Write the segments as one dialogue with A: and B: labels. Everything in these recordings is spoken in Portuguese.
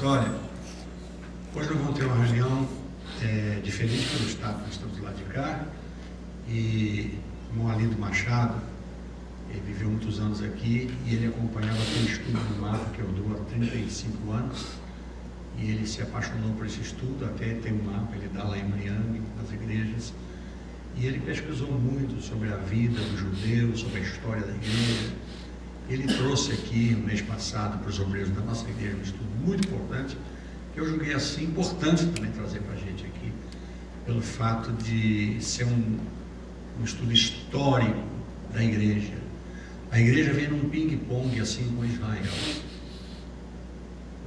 A: Olha, hoje nós vamos ter uma reunião diferente pelo estado, nós estamos do lado de cá, e o irmão Arlindo Machado, ele viveu muitos anos aqui e ele acompanhava aquele estudo do mapa que eu dou há 35 anos, e ele se apaixonou por esse estudo, até tem um mapa, ele dá lá em Miami, nas igrejas, e ele pesquisou muito sobre a vida dos judeus, sobre a história da igreja. Ele trouxe aqui no mês passado para os obreiros da nossa igreja um estudo muito importante, que eu julguei assim importante também trazer para a gente aqui, pelo fato de ser um estudo histórico da igreja. A igreja vem num ping-pong assim com Israel.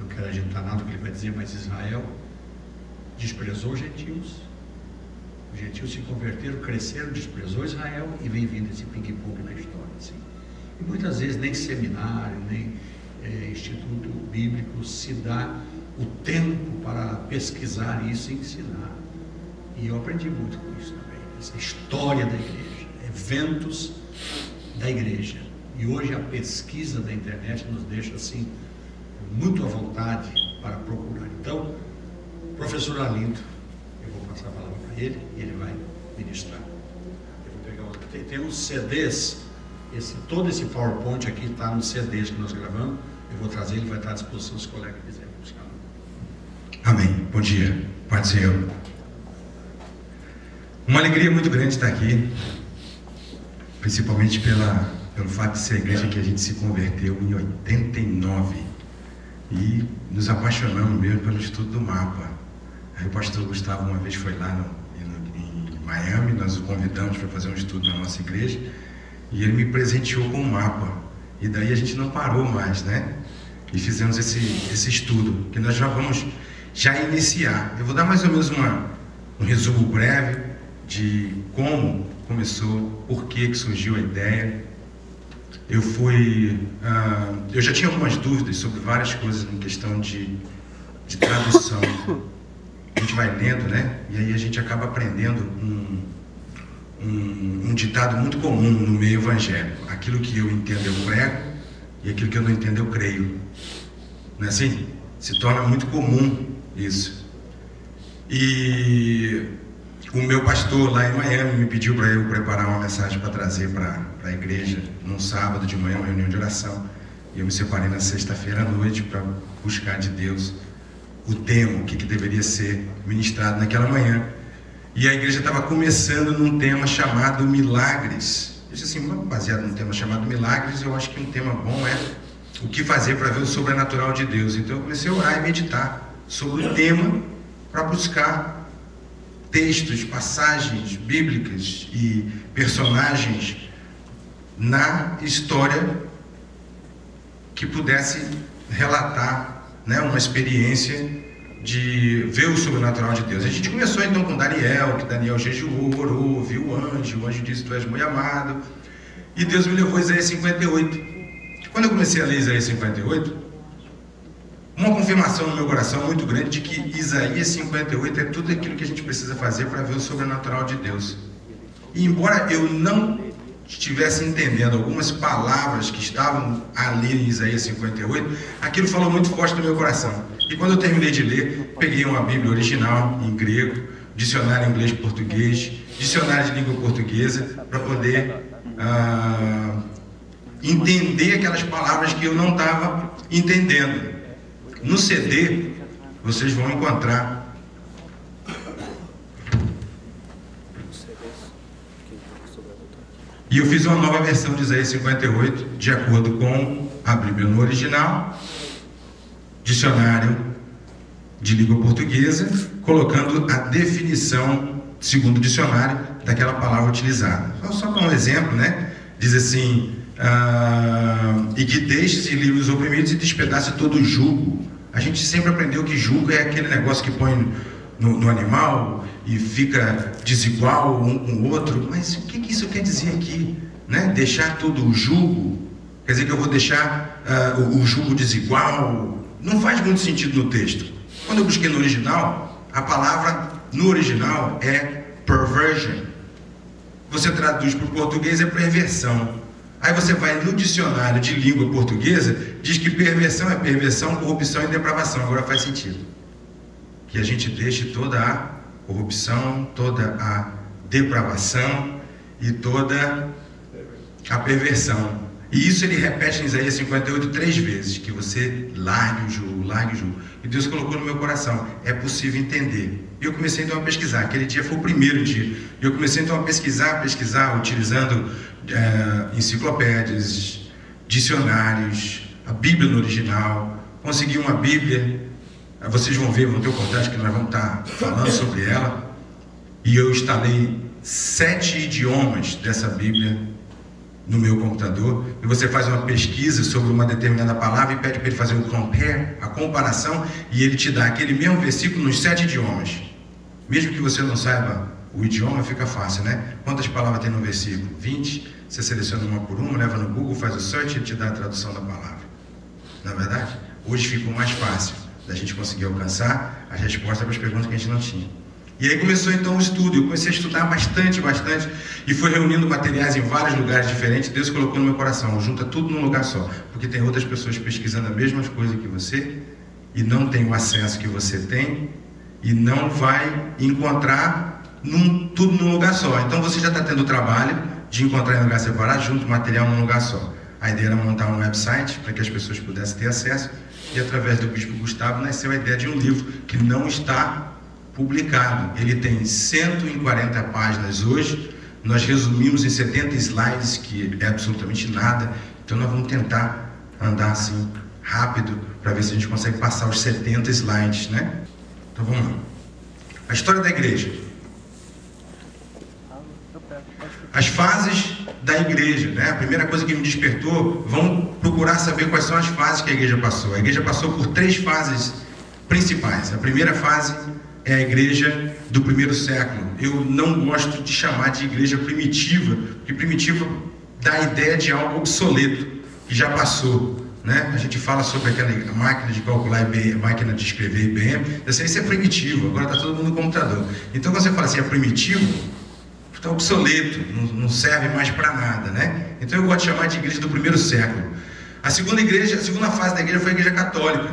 A: Não quero adiantar nada do que ele vai dizer, mas Israel desprezou os gentios. Os gentios se converteram, cresceram, desprezou Israel e vem vindo esse ping-pong na história. Assim. E muitas vezes nem seminário, nem instituto bíblico se dá o tempo para pesquisar isso e ensinar. E eu aprendi muito com isso também. Essa história da igreja, eventos da igreja. E hoje a pesquisa da internet nos deixa assim muito à vontade para procurar. Então, professor Arlindo, eu vou passar a palavra para ele e ele vai ministrar. Eu vou pegar tem uns CDs, todo esse PowerPoint aqui está nos CDs que nós gravamos. Eu vou trazer, ele vai estar à disposição dos colegas que quiserem buscar.
B: Amém. Bom dia. Pode ser eu. Uma alegria muito grande estar aqui, principalmente pelo fato de ser a igreja que a gente se converteu em 89 e nos apaixonamos mesmo pelo estudo do mapa. Aí o pastor Gustavo uma vez foi lá em Miami, nós o convidamos para fazer um estudo na nossa igreja e ele me presenteou com um mapa. E daí a gente não parou mais, né? E fizemos esse estudo, que nós já vamos iniciar. Eu vou dar mais ou menos um resumo breve de como começou, por que surgiu a ideia. Eu já tinha algumas dúvidas sobre várias coisas em questão de tradução. A gente vai lendo, né? E aí a gente acaba aprendendo um ditado muito comum no meio evangélico: aquilo que eu entendo eu prego e aquilo que eu não entendo eu creio. Não é assim? Se torna muito comum isso. E o meu pastor lá em Miami me pediu para eu preparar uma mensagem para trazer para a igreja num sábado de manhã, uma reunião de oração. E eu me separei na sexta-feira à noite para buscar de Deus o tema, o que deveria ser ministrado naquela manhã. E a igreja estava começando num tema chamado Milagres. Eu disse assim, baseado num tema chamado Milagres, eu acho que um tema bom é o que fazer para ver o sobrenatural de Deus. Então eu comecei a orar e meditar sobre o tema para buscar textos, passagens bíblicas e personagens na história que pudesse relatar, né, uma experiência de ver o sobrenatural de Deus. A gente começou então com Daniel, que Daniel jejuou, orou, viu o anjo disse: tu és muito amado, e Deus me levou a Isaías 58. Quando eu comecei a ler Isaías 58, uma confirmação no meu coração muito grande de que Isaías 58 é tudo aquilo que a gente precisa fazer para ver o sobrenatural de Deus. E embora eu não estivesse entendendo algumas palavras que estavam ali em Isaías 58, aquilo falou muito forte no meu coração. E quando eu terminei de ler, peguei uma Bíblia original em grego, dicionário em inglês e português, dicionário de língua portuguesa, para poder entender aquelas palavras que eu não estava entendendo. No CD, vocês vão encontrar e eu fiz uma nova versão de Isaías 58, de acordo com a Bíblia no original, dicionário de língua portuguesa, colocando a definição, segundo o dicionário, daquela palavra utilizada. Só para um exemplo, né? Diz assim: e que deixe-se livre os oprimidos e despedace todo o jugo. A gente sempre aprendeu que jugo é aquele negócio que põe no animal e fica desigual um com o outro, mas o que isso quer dizer aqui? Né? Deixar todo o jugo, quer dizer que eu vou deixar o jugo desigual? Não faz muito sentido no texto. Quando eu busquei no original, a palavra no original é perversion. Você traduz para o português é perversão. Aí você vai no dicionário de língua portuguesa, diz que perversão é perversão, corrupção e depravação. Agora faz sentido. Que a gente deixe toda a corrupção, toda a depravação e toda a perversão. E isso ele repete em Isaías 58 3 vezes, que você largue o jugo, largue o jugo. E Deus colocou no meu coração, é possível entender. E eu comecei então a pesquisar, aquele dia foi o primeiro dia. E eu comecei então a pesquisar, utilizando enciclopédias, dicionários, a Bíblia no original. Consegui uma Bíblia, vocês vão ver, vão ter oportunidade que nós vamos estar falando sobre ela. E eu instalei 7 idiomas dessa Bíblia no meu computador, e você faz uma pesquisa sobre uma determinada palavra e pede para ele fazer o compare, a comparação, e ele te dá aquele mesmo versículo nos 7 idiomas. Mesmo que você não saiba o idioma, fica fácil, né? Quantas palavras tem no versículo? 20, você seleciona uma por uma, leva no Google, faz o search e ele te dá a tradução da palavra. Não é verdade? Hoje ficou mais fácil da gente conseguir alcançar as respostas para as perguntas que a gente não tinha. E aí começou então o estudo, eu comecei a estudar bastante, e fui reunindo materiais em vários lugares diferentes. Deus colocou no meu coração, junta tudo num lugar só, porque tem outras pessoas pesquisando as mesmas coisas que você, e não tem o acesso que você tem, e não vai encontrar tudo num lugar só. Então você já está tendo o trabalho de encontrar em lugar separado, junto o material num lugar só. A ideia era montar um website para que as pessoas pudessem ter acesso, e através do Bispo Gustavo nasceu a ideia de um livro que não está publicado. Ele tem 140 páginas hoje, nós resumimos em 70 slides, que é absolutamente nada, então nós vamos tentar andar assim rápido para ver se a gente consegue passar os 70 slides, né? Então vamos lá. A história da igreja. As fases da igreja, né? A primeira coisa que me despertou, vamos procurar saber quais são as fases que a igreja passou. A igreja passou por 3 fases principais. A primeira fase é a igreja do primeiro século. Eu não gosto de chamar de igreja primitiva, porque primitiva dá a ideia de algo obsoleto, que já passou, né? A gente fala sobre aquela máquina de calcular, máquina de escrever IBM, isso é primitivo, agora está todo mundo no computador. Então quando você fala assim, é primitivo, está obsoleto, não serve mais para nada, né? Então eu gosto de chamar de igreja do primeiro século. A segunda fase da igreja foi a igreja católica.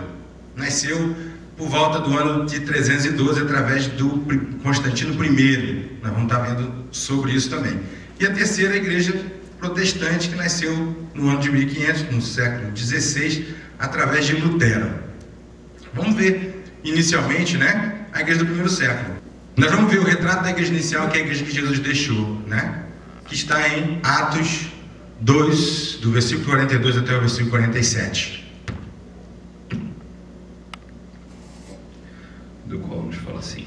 B: Nasceu por volta do ano de 312, através do Constantino I. Nós vamos estar vendo sobre isso também. E a terceira, a igreja protestante, que nasceu no ano de 1500, no século XVI, através de Lutero. Vamos ver, inicialmente, né, a igreja do primeiro século. Nós vamos ver o retrato da igreja inicial, que é a igreja que Jesus deixou, né, que está em Atos 2, do versículo 42 até o versículo 47.
C: Do qual nos fala assim: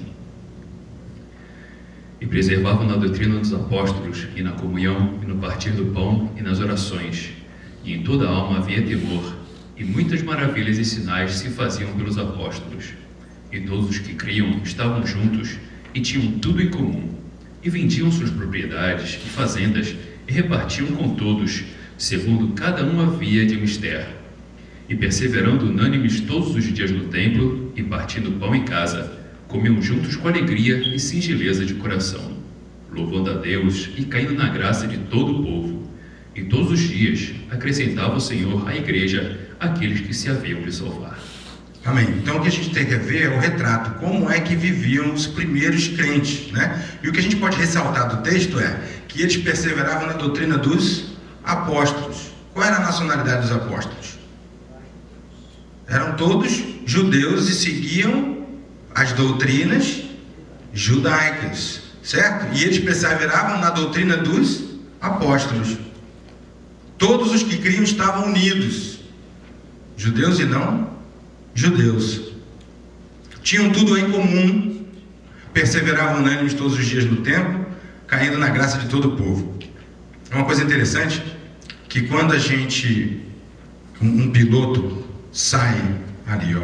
C: e preservavam na doutrina dos apóstolos, e na comunhão, e no partir do pão, e nas orações, e em toda a alma havia temor, e muitas maravilhas e sinais se faziam pelos apóstolos, e todos os que criam estavam juntos, e tinham tudo em comum, e vendiam suas propriedades e fazendas, e repartiam com todos, segundo cada um havia de mister. E perseverando unânimes todos os dias no templo, e partindo pão em casa, comiam juntos com alegria e singeleza de coração, louvando a Deus e caindo na graça de todo o povo. E todos os dias acrescentava o Senhor à igreja aqueles que se haviam de salvar.
B: Amém. Então o que a gente tem que ver é o retrato, como é que viviam os primeiros crentes, né? E o que a gente pode ressaltar do texto é que eles perseveravam na doutrina dos apóstolos. Qual era a nacionalidade dos apóstolos? Eram todos judeus e seguiam as doutrinas judaicas, certo? E eles perseveravam na doutrina dos apóstolos. Todos os que criam estavam unidos, judeus e não judeus. Tinham tudo em comum, perseveravam unânimes todos os dias no templo, caindo na graça de todo o povo. É uma coisa interessante que quando a gente, um piloto sai ali, ó,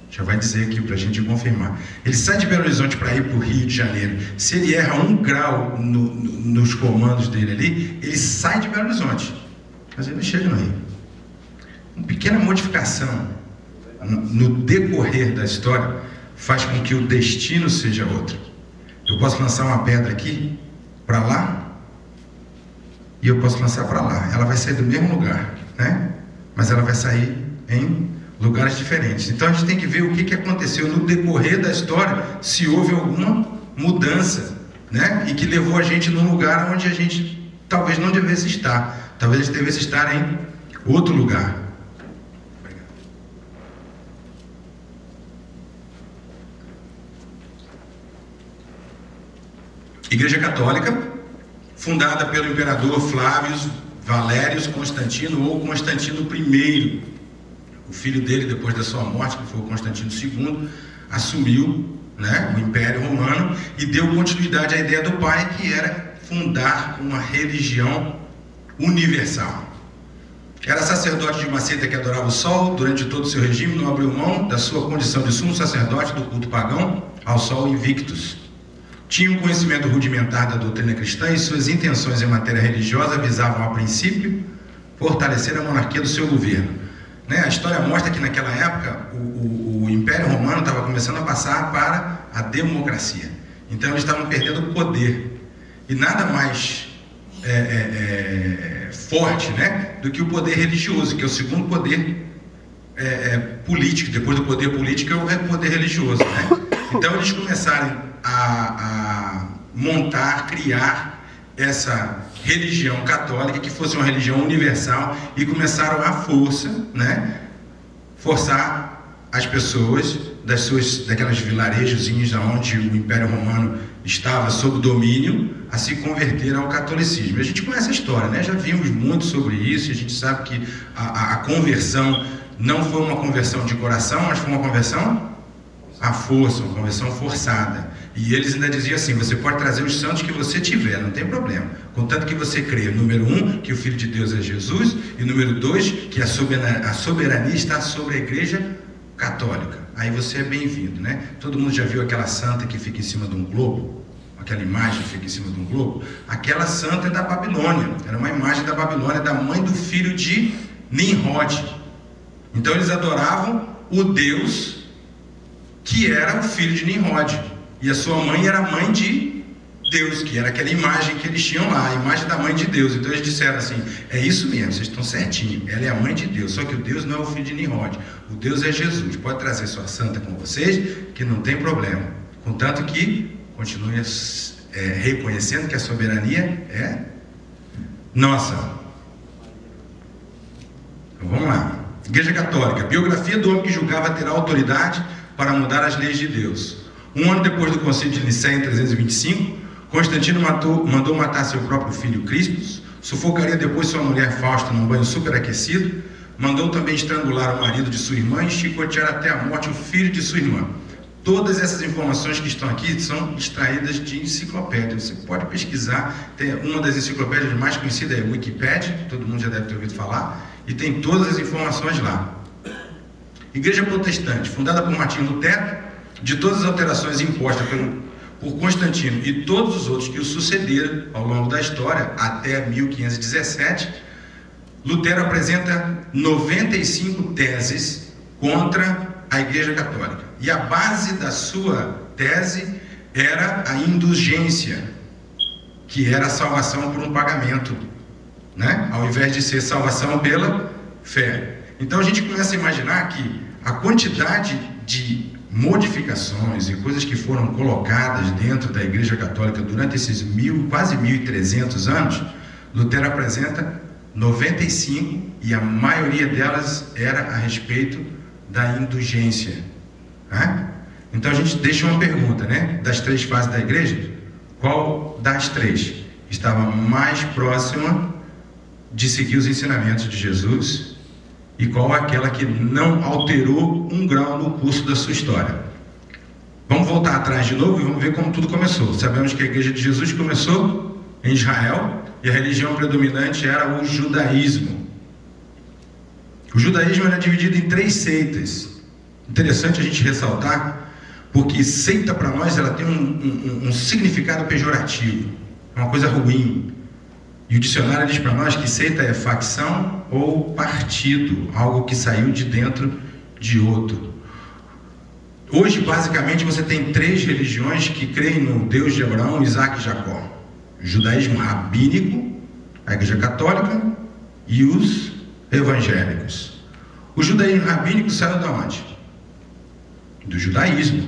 B: já vai dizer aqui para a gente confirmar, ele sai de Belo Horizonte para ir para o Rio de Janeiro. Se ele erra 1 grau nos comandos dele ali, ele sai de Belo Horizonte, mas ele chega no Rio. Uma pequena modificação no decorrer da história faz com que o destino seja outro. Eu posso lançar uma pedra aqui para lá, e eu posso lançar para lá. Ela vai sair do mesmo lugar, né? Mas ela vai sair em lugares diferentes. Então a gente tem que ver o que aconteceu no decorrer da história, se houve alguma mudança, né? E que levou a gente num lugar onde a gente talvez não devesse estar. Talvez a gente devesse estar em outro lugar. Igreja Católica, fundada pelo imperador Flávio Valérius Constantino, ou Constantino I. O filho dele, depois da sua morte, que foi o Constantino II, assumiu, né, o Império Romano e deu continuidade à ideia do pai, que era fundar uma religião universal. Era sacerdote de uma seita que adorava o sol. Durante todo o seu regime, não abriu mão da sua condição de sumo sacerdote do culto pagão ao sol Invictus. Tinha um conhecimento rudimentar da doutrina cristã e suas intenções em matéria religiosa visavam, a princípio, fortalecer a monarquia do seu governo. Né? A história mostra que naquela época o Império Romano estava começando a passar para a democracia. Então eles estavam perdendo o poder. E nada mais forte, né, do que o poder religioso, que é o segundo poder político. Depois do poder político é o poder religioso, né? Então eles começaram a montar, criar essa religião católica, que fosse uma religião universal, e começaram à força, né, forçar as pessoas daquelas vilarejozinhas onde o Império Romano estava sob domínio, a se converter ao catolicismo. A gente conhece a história, né? Já vimos muito sobre isso, e a gente sabe que a conversão não foi uma conversão de coração, mas foi uma conversão à força, uma conversão forçada. E eles ainda diziam assim: você pode trazer os santos que você tiver, não tem problema, contanto que você crê, número 1, que o Filho de Deus é Jesus, e número 2, que a soberania está sobre a Igreja Católica. Aí você é bem-vindo, né? Todo mundo já viu aquela santa que fica em cima de um globo? Aquela imagem que fica em cima de um globo? Aquela santa é da Babilônia, era uma imagem da Babilônia, da mãe do filho de Nimrod. Então eles adoravam o Deus que era o filho de Nimrod, e a sua mãe era a mãe de Deus, que era aquela imagem que eles tinham lá, a imagem da mãe de Deus. Então eles disseram assim: é isso mesmo, vocês estão certinho, ela é a mãe de Deus, só que o Deus não é o filho de Nimrod, o Deus é Jesus. Pode trazer sua santa com vocês, que não tem problema, contanto que continue reconhecendo que a soberania é nossa. Então, vamos lá. Igreja Católica, biografia do homem que julgava ter autoridade para mudar as leis de Deus. Um ano depois do concílio de Nicéia, em 325, Constantino mandou matar seu próprio filho Crispus, sufocaria depois sua mulher Fausta num banho superaquecido, mandou também estrangular o marido de sua irmã e chicotear até a morte o filho de sua irmã. Todas essas informações que estão aqui são extraídas de enciclopédia. Você pode pesquisar, tem uma das enciclopédias mais conhecidas, é a Wikipedia, todo mundo já deve ter ouvido falar, e tem todas as informações lá. Igreja Protestante, fundada por Martinho Lutero, de todas as alterações impostas por Constantino e todos os outros que o sucederam ao longo da história, até 1517, Lutero apresenta 95 teses contra a Igreja Católica. E a base da sua tese era a indulgência, que era a salvação por um pagamento, né? Ao invés de ser salvação pela fé. Então a gente começa a imaginar que a quantidade de modificações e coisas que foram colocadas dentro da Igreja Católica durante esses quase 1.300 anos, Lutero apresenta 95, e a maioria delas era a respeito da indulgência, né? Então a gente deixa uma pergunta, né? Das 3 fases da Igreja, qual das 3 estava mais próxima de seguir os ensinamentos de Jesus, e qual aquela que não alterou um grau no curso da sua história? Vamos voltar atrás de novo e vamos ver como tudo começou. Sabemos que a Igreja de Jesus começou em Israel, e a religião predominante era o judaísmo. O judaísmo era dividido em 3 seitas. Interessante a gente ressaltar, porque seita para nós ela tem um significado pejorativo, é uma coisa ruim. E o dicionário diz para nós que seita é facção ou partido, algo que saiu de dentro de outro. Hoje, basicamente, você tem 3 religiões que creem no Deus de Abraão, Isaac e Jacó. O judaísmo rabínico, a Igreja Católica e os evangélicos. O judaísmo rabínico saiu de onde? Do judaísmo,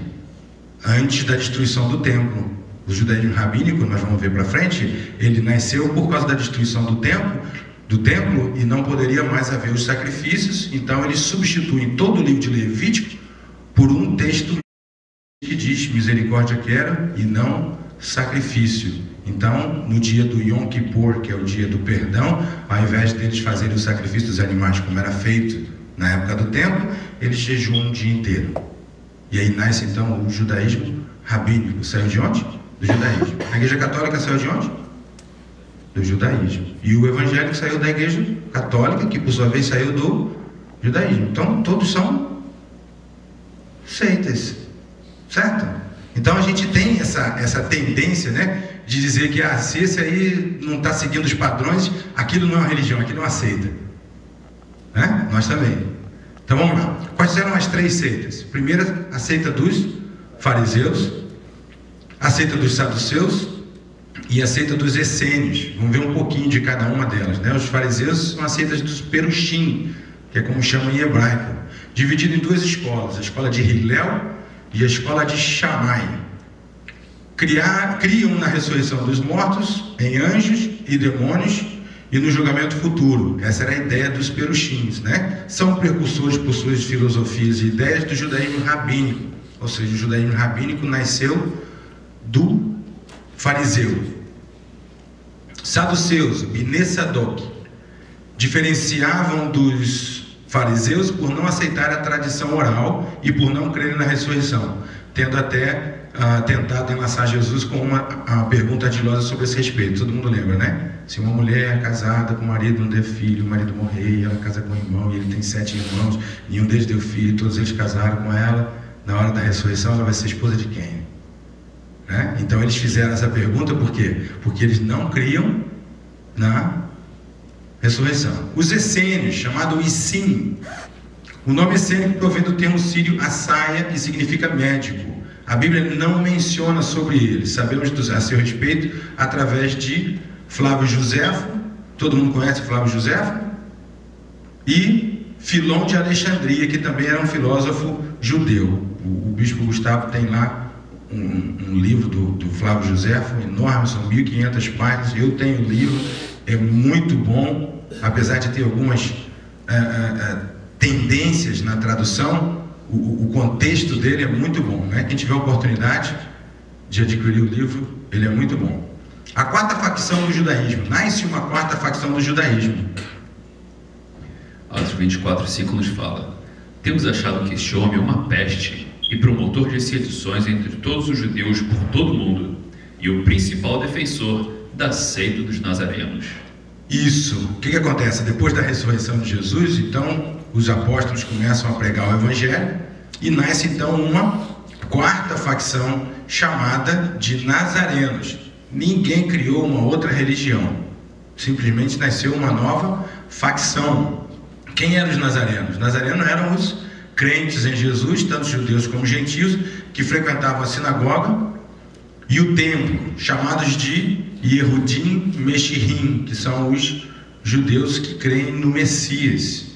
B: antes da destruição do templo. O judaísmo rabínico, nós vamos ver para frente, ele nasceu por causa da destruição do templo e não poderia mais haver os sacrifícios, então eles substituem todo o livro de Levítico por um texto que diz misericórdia quero e não sacrifício. Então, no dia do Yom Kippur, que é o dia do perdão, ao invés deles fazerem o sacrifício dos animais como era feito na época do templo, eles jejuam um dia inteiro. E aí nasce então o judaísmo rabínico. Saiu de onde? Do judaísmo. A Igreja Católica saiu de onde? Do judaísmo. E o evangélico saiu da Igreja Católica, que por sua vez saiu do judaísmo. Então todos são seitas, certo? Então a gente tem essa tendência, né, de dizer que se esse aí não está seguindo os padrões, aquilo não é uma religião, aquilo é uma seita, né? Nós também. Então vamos lá. Quais eram as 3 seitas? Primeira, a seita dos fariseus, a seita dos saduceus e a seita dos essênios. Vamos ver um pouquinho de cada uma delas, né? Os fariseus são a seita dos perushim, que é como chamam em hebraico, dividido em 2 escolas, a escola de Hillel e a escola de Shammai. Criam na ressurreição dos mortos em anjos e demônios e no julgamento futuro. Essa era a ideia dos perushins, né? São precursores por suas filosofias e ideias do judaísmo rabínico, ou seja, o judaísmo rabínico nasceu do fariseu. Saduceus, Bnei Sadok, diferenciavam dos fariseus por não aceitar a tradição oral e por não crerem na ressurreição, tendo até tentado enlaçar Jesus com uma pergunta ardilosa sobre esse respeito. Todo mundo lembra, né? Se uma mulher é casada com o marido, não der filho, o marido morrer, e ela casa com o irmão, e ele tem 7 irmãos, nenhum deles deu filho, todos eles casaram com ela, na hora da ressurreição ela vai ser esposa de quem? Né? Então eles fizeram essa pergunta por quê? Porque eles não criam na ressurreição. Os essênios, chamado Issim, o nome essênico provém do termo sírio assaia e significa médico. A Bíblia não menciona sobre eles. Sabemos a seu respeito através de Flávio Joséfo. Todo mundo conhece Flávio Joséfo? E Filon de Alexandria, que também era um filósofo judeu. O bispo Gustavo tem lá um livro do Flávio Joséfo, enorme, são 1500 páginas. Eu tenho o livro, é muito bom, apesar de ter algumas tendências na tradução. O contexto dele é muito bom, né? Quem tiver oportunidade de adquirir o livro, ele é muito bom. A 4ª facção do judaísmo. Nasce uma 4ª facção do judaísmo.
C: Atos 24:5 nos fala: temos achado que este homem é uma peste e promotor de sedições entre todos os judeus por todo o mundo, e o principal defensor da seita dos nazarenos.
B: Isso. O que acontece? Depois da ressurreição de Jesus, então, os apóstolos começam a pregar o evangelho e nasce então uma 4ª facção chamada de nazarenos. Ninguém criou uma outra religião, simplesmente nasceu uma nova facção. Quem eram os nazarenos? Os nazarenos eram os crentes em Jesus, tanto judeus como gentios, que frequentavam a sinagoga e o templo, chamados de Yehudim Meshirim, que são os judeus que creem no Messias,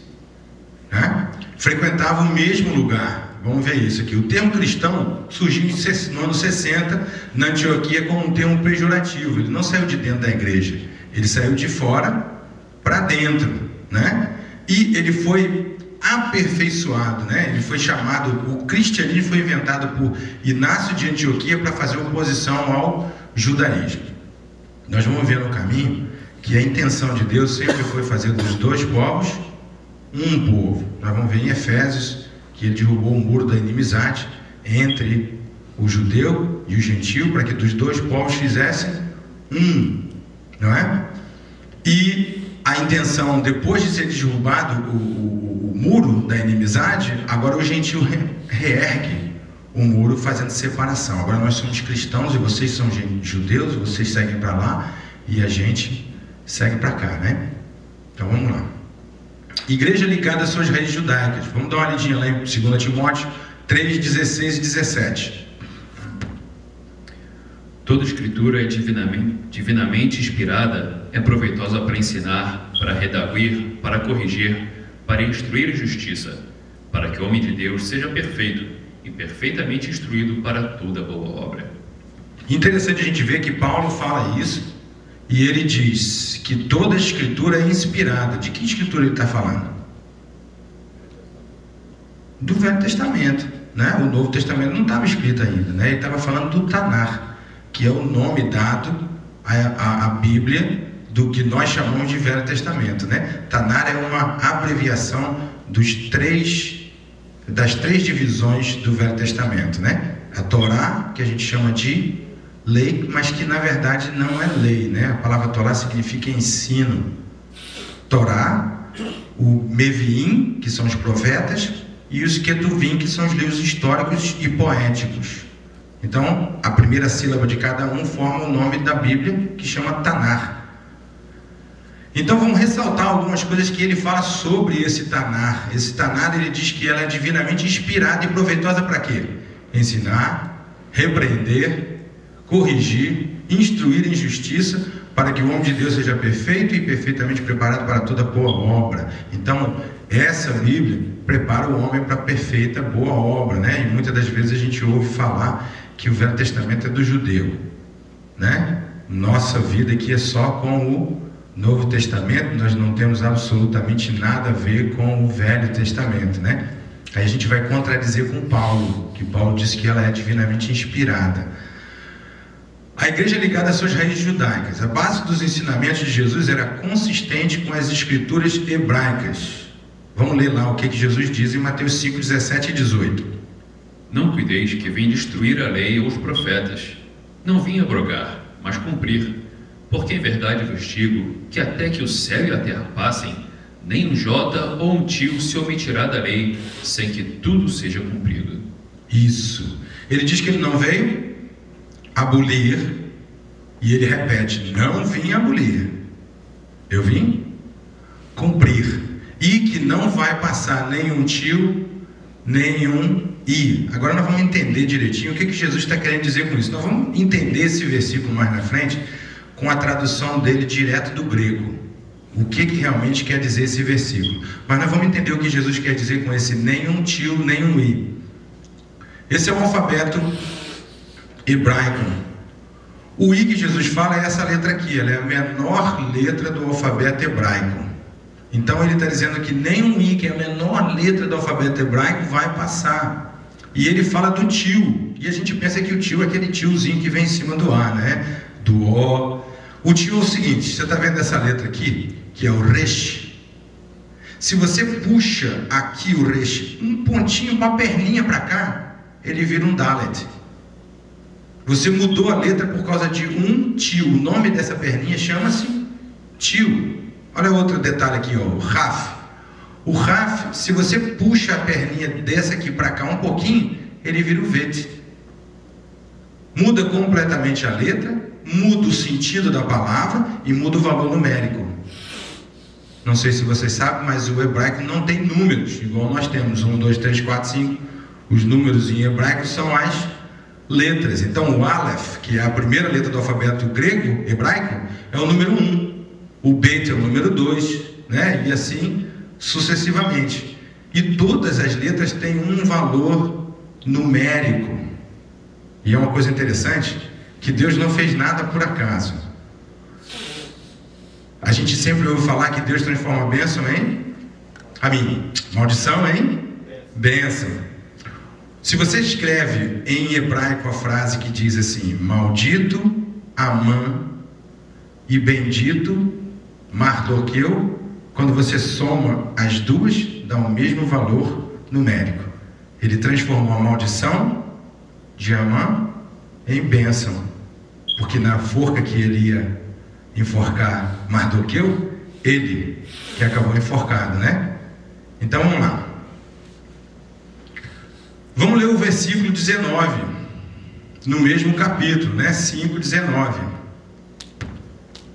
B: né? Frequentavam o mesmo lugar. Vamos ver isso aqui. O termo cristão surgiu no ano 60 na Antioquia como um termo pejorativo. Ele não saiu de dentro da igreja, ele saiu de fora para dentro, né? E ele foi aperfeiçoado, né? Ele foi chamado, o cristianismo foi inventado por Inácio de Antioquia para fazer oposição ao judaísmo. Nós vamos ver no caminho que a intenção de Deus sempre foi fazer dos 2 povos um povo. Nós vamos ver em Efésios que ele derrubou o muro da inimizade entre o judeu e o gentio, para que dos 2 povos fizessem um, não é? E a intenção, depois de ser derrubado o muro da inimizade, agora o gentio reergue o muro, fazendo separação. Agora nós somos cristãos e vocês são judeus, vocês seguem para lá e a gente segue para cá, né? Então vamos lá. Igreja ligada às suas raízes judaicas. Vamos dar uma olhadinha lá em 2 Timóteo 3, 16 e 17.
C: Toda escritura é divinamente inspirada é proveitosa para ensinar, para redarguir, para corrigir, para instruir em justiça, para que o homem de Deus seja perfeito e perfeitamente instruído para toda boa obra.
B: Interessante a gente ver que Paulo fala isso e ele diz que toda a escritura é inspirada. De que escritura ele está falando? Do Velho Testamento, né? O Novo Testamento não estava escrito ainda, né? Ele estava falando do Tanar, que é o nome dado à Bíblia do que nós chamamos de Velho Testamento, né? Tanar é uma abreviação das três divisões do Velho Testamento, né? A Torá, que a gente chama de lei, mas que na verdade não é lei, né? A palavra Torá significa ensino. Torá, o Meviim, que são os profetas, e os Ketuvim, que são os livros históricos e poéticos. Então, a primeira sílaba de cada um forma o nome da Bíblia, que chama Tanar. Então, vamos ressaltar algumas coisas que ele fala sobre esse Tanar. Esse Tanar, ele diz que ela é divinamente inspirada e proveitosa para quê? Ensinar, repreender, corrigir, instruir em justiça, para que o homem de Deus seja perfeito e perfeitamente preparado para toda boa obra. Então, essa Bíblia prepara o homem para a perfeita boa obra, né? E muitas das vezes a gente ouve falar que o Velho Testamento é do judeu, né? Nossa vida aqui é só com o Novo Testamento, nós não temos absolutamente nada a ver com o Velho Testamento, né? Aí a gente vai contradizer com Paulo, que Paulo disse que ela é divinamente inspirada. A igreja é ligada às suas raízes judaicas. A base dos ensinamentos de Jesus era consistente com as escrituras hebraicas. Vamos ler lá o que Jesus diz em Mateus 5, 17 e 18.
C: Não cuideis que vim destruir a lei ou os profetas. Não vim abrogar, mas cumprir. Porque em verdade vos digo que até que o céu e a terra passem, nem um jota ou um tio se omitirá da lei, sem que tudo seja cumprido.
B: Isso. Ele diz que ele não veio abolir, e ele repete, não vim abolir, eu vim cumprir, e que não vai passar nenhum tio, nenhum i. Agora nós vamos entender direitinho o que Jesus está querendo dizer com isso. Nós vamos entender esse versículo mais na frente, com a tradução dele direto do grego, o que realmente quer dizer esse versículo. Mas nós vamos entender o que Jesus quer dizer com esse nenhum tio, nenhum i. Esse é o alfabeto hebraico. O I que Jesus fala é essa letra aqui, ela é a menor letra do alfabeto hebraico. Então ele está dizendo que nem um I, que é a menor letra do alfabeto hebraico, vai passar. E ele fala do tio, e a gente pensa que o tio é aquele tiozinho que vem em cima do A, né? Do O. O tio é o seguinte, você está vendo essa letra aqui, que é o resh? Se você puxa aqui o resh, um pontinho, uma perninha para cá, ele vira um dalet. Você mudou a letra por causa de um tio. O nome dessa perninha chama-se tio. Olha outro detalhe aqui, ó, o raf. O raf, se você puxa a perninha dessa aqui para cá um pouquinho, ele vira o vet. Muda completamente a letra, muda o sentido da palavra e muda o valor numérico. Não sei se vocês sabem, mas o hebraico não tem números, igual nós temos 1, 2, 3, 4, 5. Os números em hebraico são as letras. Então o Aleph, que é a primeira letra do alfabeto grego, hebraico, é o número 1. O Bet é o número 2, né? E assim sucessivamente. E todas as letras têm um valor numérico. E é uma coisa interessante, que Deus não fez nada por acaso. A gente sempre ouve falar que Deus transforma a bênção em maldição em bênção. Se você escreve em hebraico a frase que diz assim, maldito Amã e bendito Mardoqueu, quando você soma as duas, dá o mesmo valor numérico. Ele transformou a maldição de Amã em bênção, porque na forca que ele ia enforcar Mardoqueu, ele que acabou enforcado, né? Então vamos lá. Vamos ler o versículo 19, no mesmo capítulo, né? 5:19.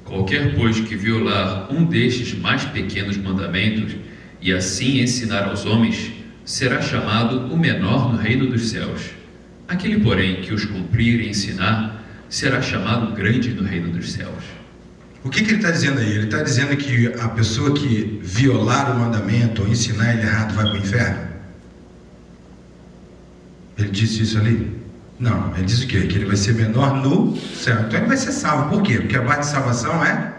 C: Qualquer, pois, que violar um destes mais pequenos mandamentos e assim ensinar aos homens, será chamado o menor no reino dos céus. Aquele, porém, que os cumprir e ensinar, será chamado grande no reino dos céus.
B: O que ele está dizendo aí? Ele está dizendo que a pessoa que violar o mandamento ou ensinar ele errado vai para o inferno? Ele disse isso ali? Não, ele diz o quê? Que ele vai ser menor no céu. Então ele vai ser salvo. Por quê? Porque a base de salvação é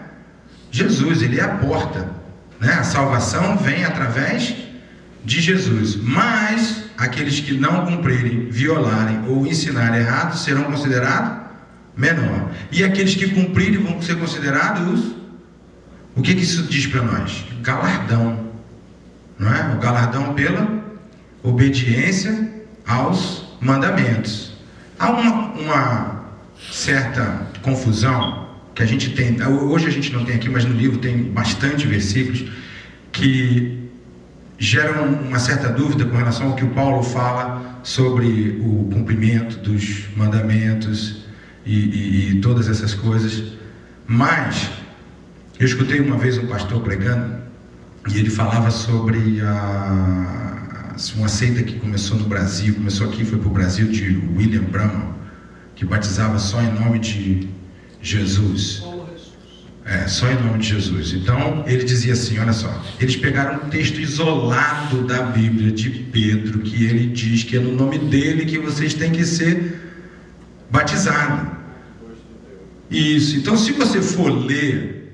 B: Jesus, ele é a porta, né? A salvação vem através de Jesus. Mas aqueles que não cumprirem, violarem ou ensinarem errado serão considerados menor. E aqueles que cumprirem vão ser considerados o que isso diz para nós? Galardão, não é? O galardão pela obediência aos mandamentos. Há uma certa confusão que a gente tem, hoje a gente não tem aqui, mas no livro tem bastante versículos que geram uma certa dúvida com relação ao que o Paulo fala sobre o cumprimento dos mandamentos e todas essas coisas. Mas eu escutei uma vez um pastor pregando e ele falava sobre uma seita que começou no Brasil, começou aqui, foi para o Brasil, de William Branham, que batizava só em nome de Jesus. Só em nome de Jesus. Então ele dizia assim, olha só, eles pegaram um texto isolado da Bíblia de Pedro, que ele diz que é no nome dele que vocês têm que ser batizados. Isso. Então, se você for ler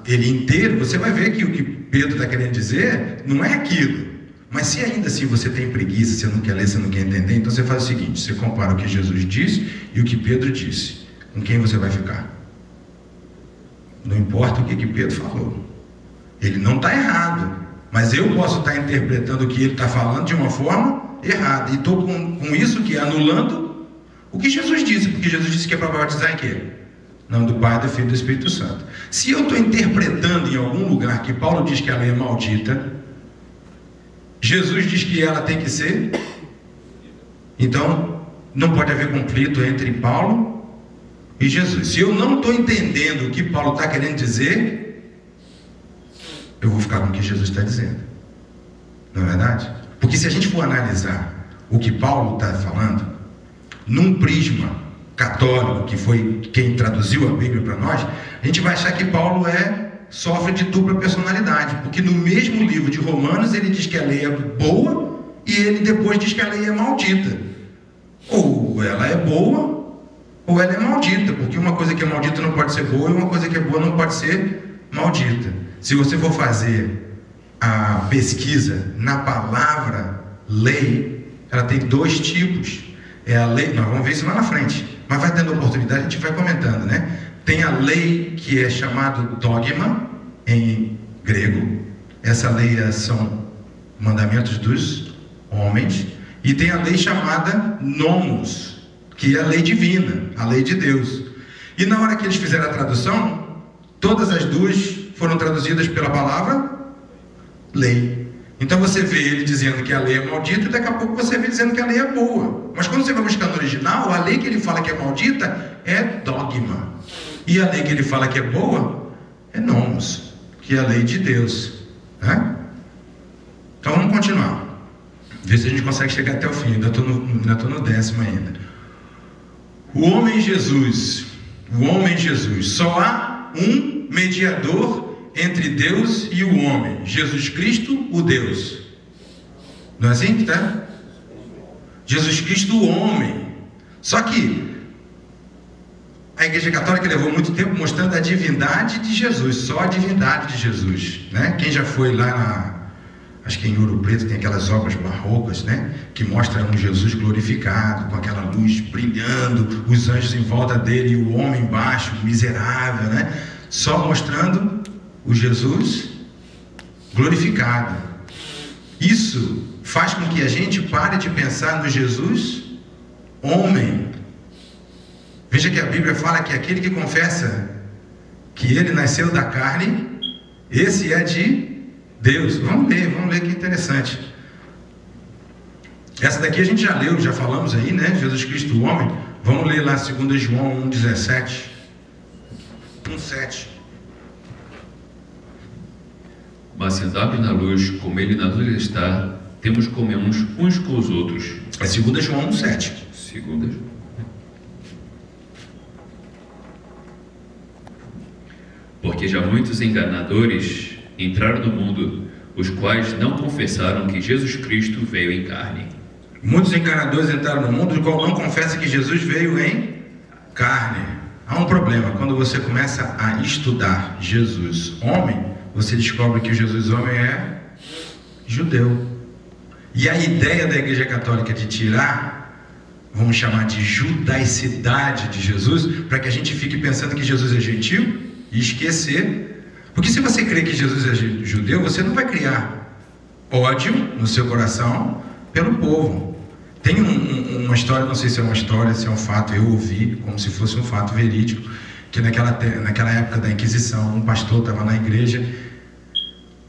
B: ele inteiro, você vai ver que o que Pedro está querendo dizer não é aquilo. Mas se ainda assim você tem preguiça, você não quer ler, você não quer entender, então você faz o seguinte: você compara o que Jesus disse e o que Pedro disse. Com quem você vai ficar? Não importa o que Pedro falou, ele não está errado, mas eu posso estar interpretando o que ele está falando de uma forma errada, e estou com isso que anulando o que Jesus disse, porque Jesus disse que é para batizar em quê? Em nome do Pai, do Filho e do Espírito Santo. Se eu estou interpretando em algum lugar que Paulo diz que a lei é maldita, Jesus diz que ela tem que ser, então não pode haver conflito entre Paulo e Jesus. Se eu não estou entendendo o que Paulo está querendo dizer, eu vou ficar com o que Jesus está dizendo, não é verdade? Porque se a gente for analisar o que Paulo está falando num prisma católico, que foi quem traduziu a Bíblia para nós, a gente vai achar que Paulo sofre de dupla personalidade, porque no mesmo livro de Romanos ele diz que a lei é boa e ele depois diz que a lei é maldita. Ou ela é boa ou ela é maldita, porque uma coisa que é maldita não pode ser boa e uma coisa que é boa não pode ser maldita. Se você for fazer a pesquisa na palavra lei, ela tem dois tipos. É a lei, nós vamos ver isso lá na frente, mas vai tendo oportunidade, a gente vai comentando, né? Tem a lei que é chamado dogma em grego. Essa lei são mandamentos dos homens. E tem a lei chamada nomos, que é a lei divina, a lei de Deus. E na hora que eles fizeram a tradução, todas as duas foram traduzidas pela palavra lei. Então você vê ele dizendo que a lei é maldita e daqui a pouco você vê dizendo que a lei é boa. Mas quando você vai buscar no original, a lei que ele fala que é maldita é dogma. E a lei que ele fala que é boa é nomos, que é a lei de Deus, né? Então vamos continuar. Ver se a gente consegue chegar até o fim. Ainda estou no 10º ainda. O homem Jesus. Só há um mediador entre Deus e o homem, Jesus Cristo, o Deus. Não é assim, tá? Jesus Cristo, o homem. Só que a Igreja Católica levou muito tempo mostrando a divindade de Jesus, só a divindade de Jesus, né? Quem já foi lá acho que em Ouro Preto tem aquelas obras barrocas, né? Que mostram um Jesus glorificado, com aquela luz brilhando, os anjos em volta dele e o homem embaixo, miserável, né? Só mostrando o Jesus glorificado. Isso faz com que a gente pare de pensar no Jesus homem. Veja que a Bíblia fala que aquele que confessa que ele nasceu da carne, esse é de Deus. Vamos ler que interessante. Essa daqui a gente já leu, já falamos aí, né? Jesus Cristo, o homem. Vamos ler lá 2 João 1,17. 1,7.
C: Mas se andarmos na luz, como ele na luz está, temos comunhão uns com os outros.
B: É 2 João 1,7.
C: porque já muitos enganadores entraram no mundo, os quais não confessaram que Jesus Cristo veio em carne.
B: Muitos enganadores entraram no mundo, os quais não confessam que Jesus veio em carne. Há um problema, quando você começa a estudar Jesus homem, você descobre que o Jesus homem é judeu. E a ideia da Igreja Católica de tirar, vamos chamar de judaicidade de Jesus, para que a gente fique pensando que Jesus é gentil e esquecer. Porque se você crê que Jesus é judeu, você não vai criar ódio no seu coração pelo povo. Tem uma história, não sei se é uma história, se é um fato, eu ouvi como se fosse um fato verídico, que naquela época da Inquisição, um pastor estava na igreja,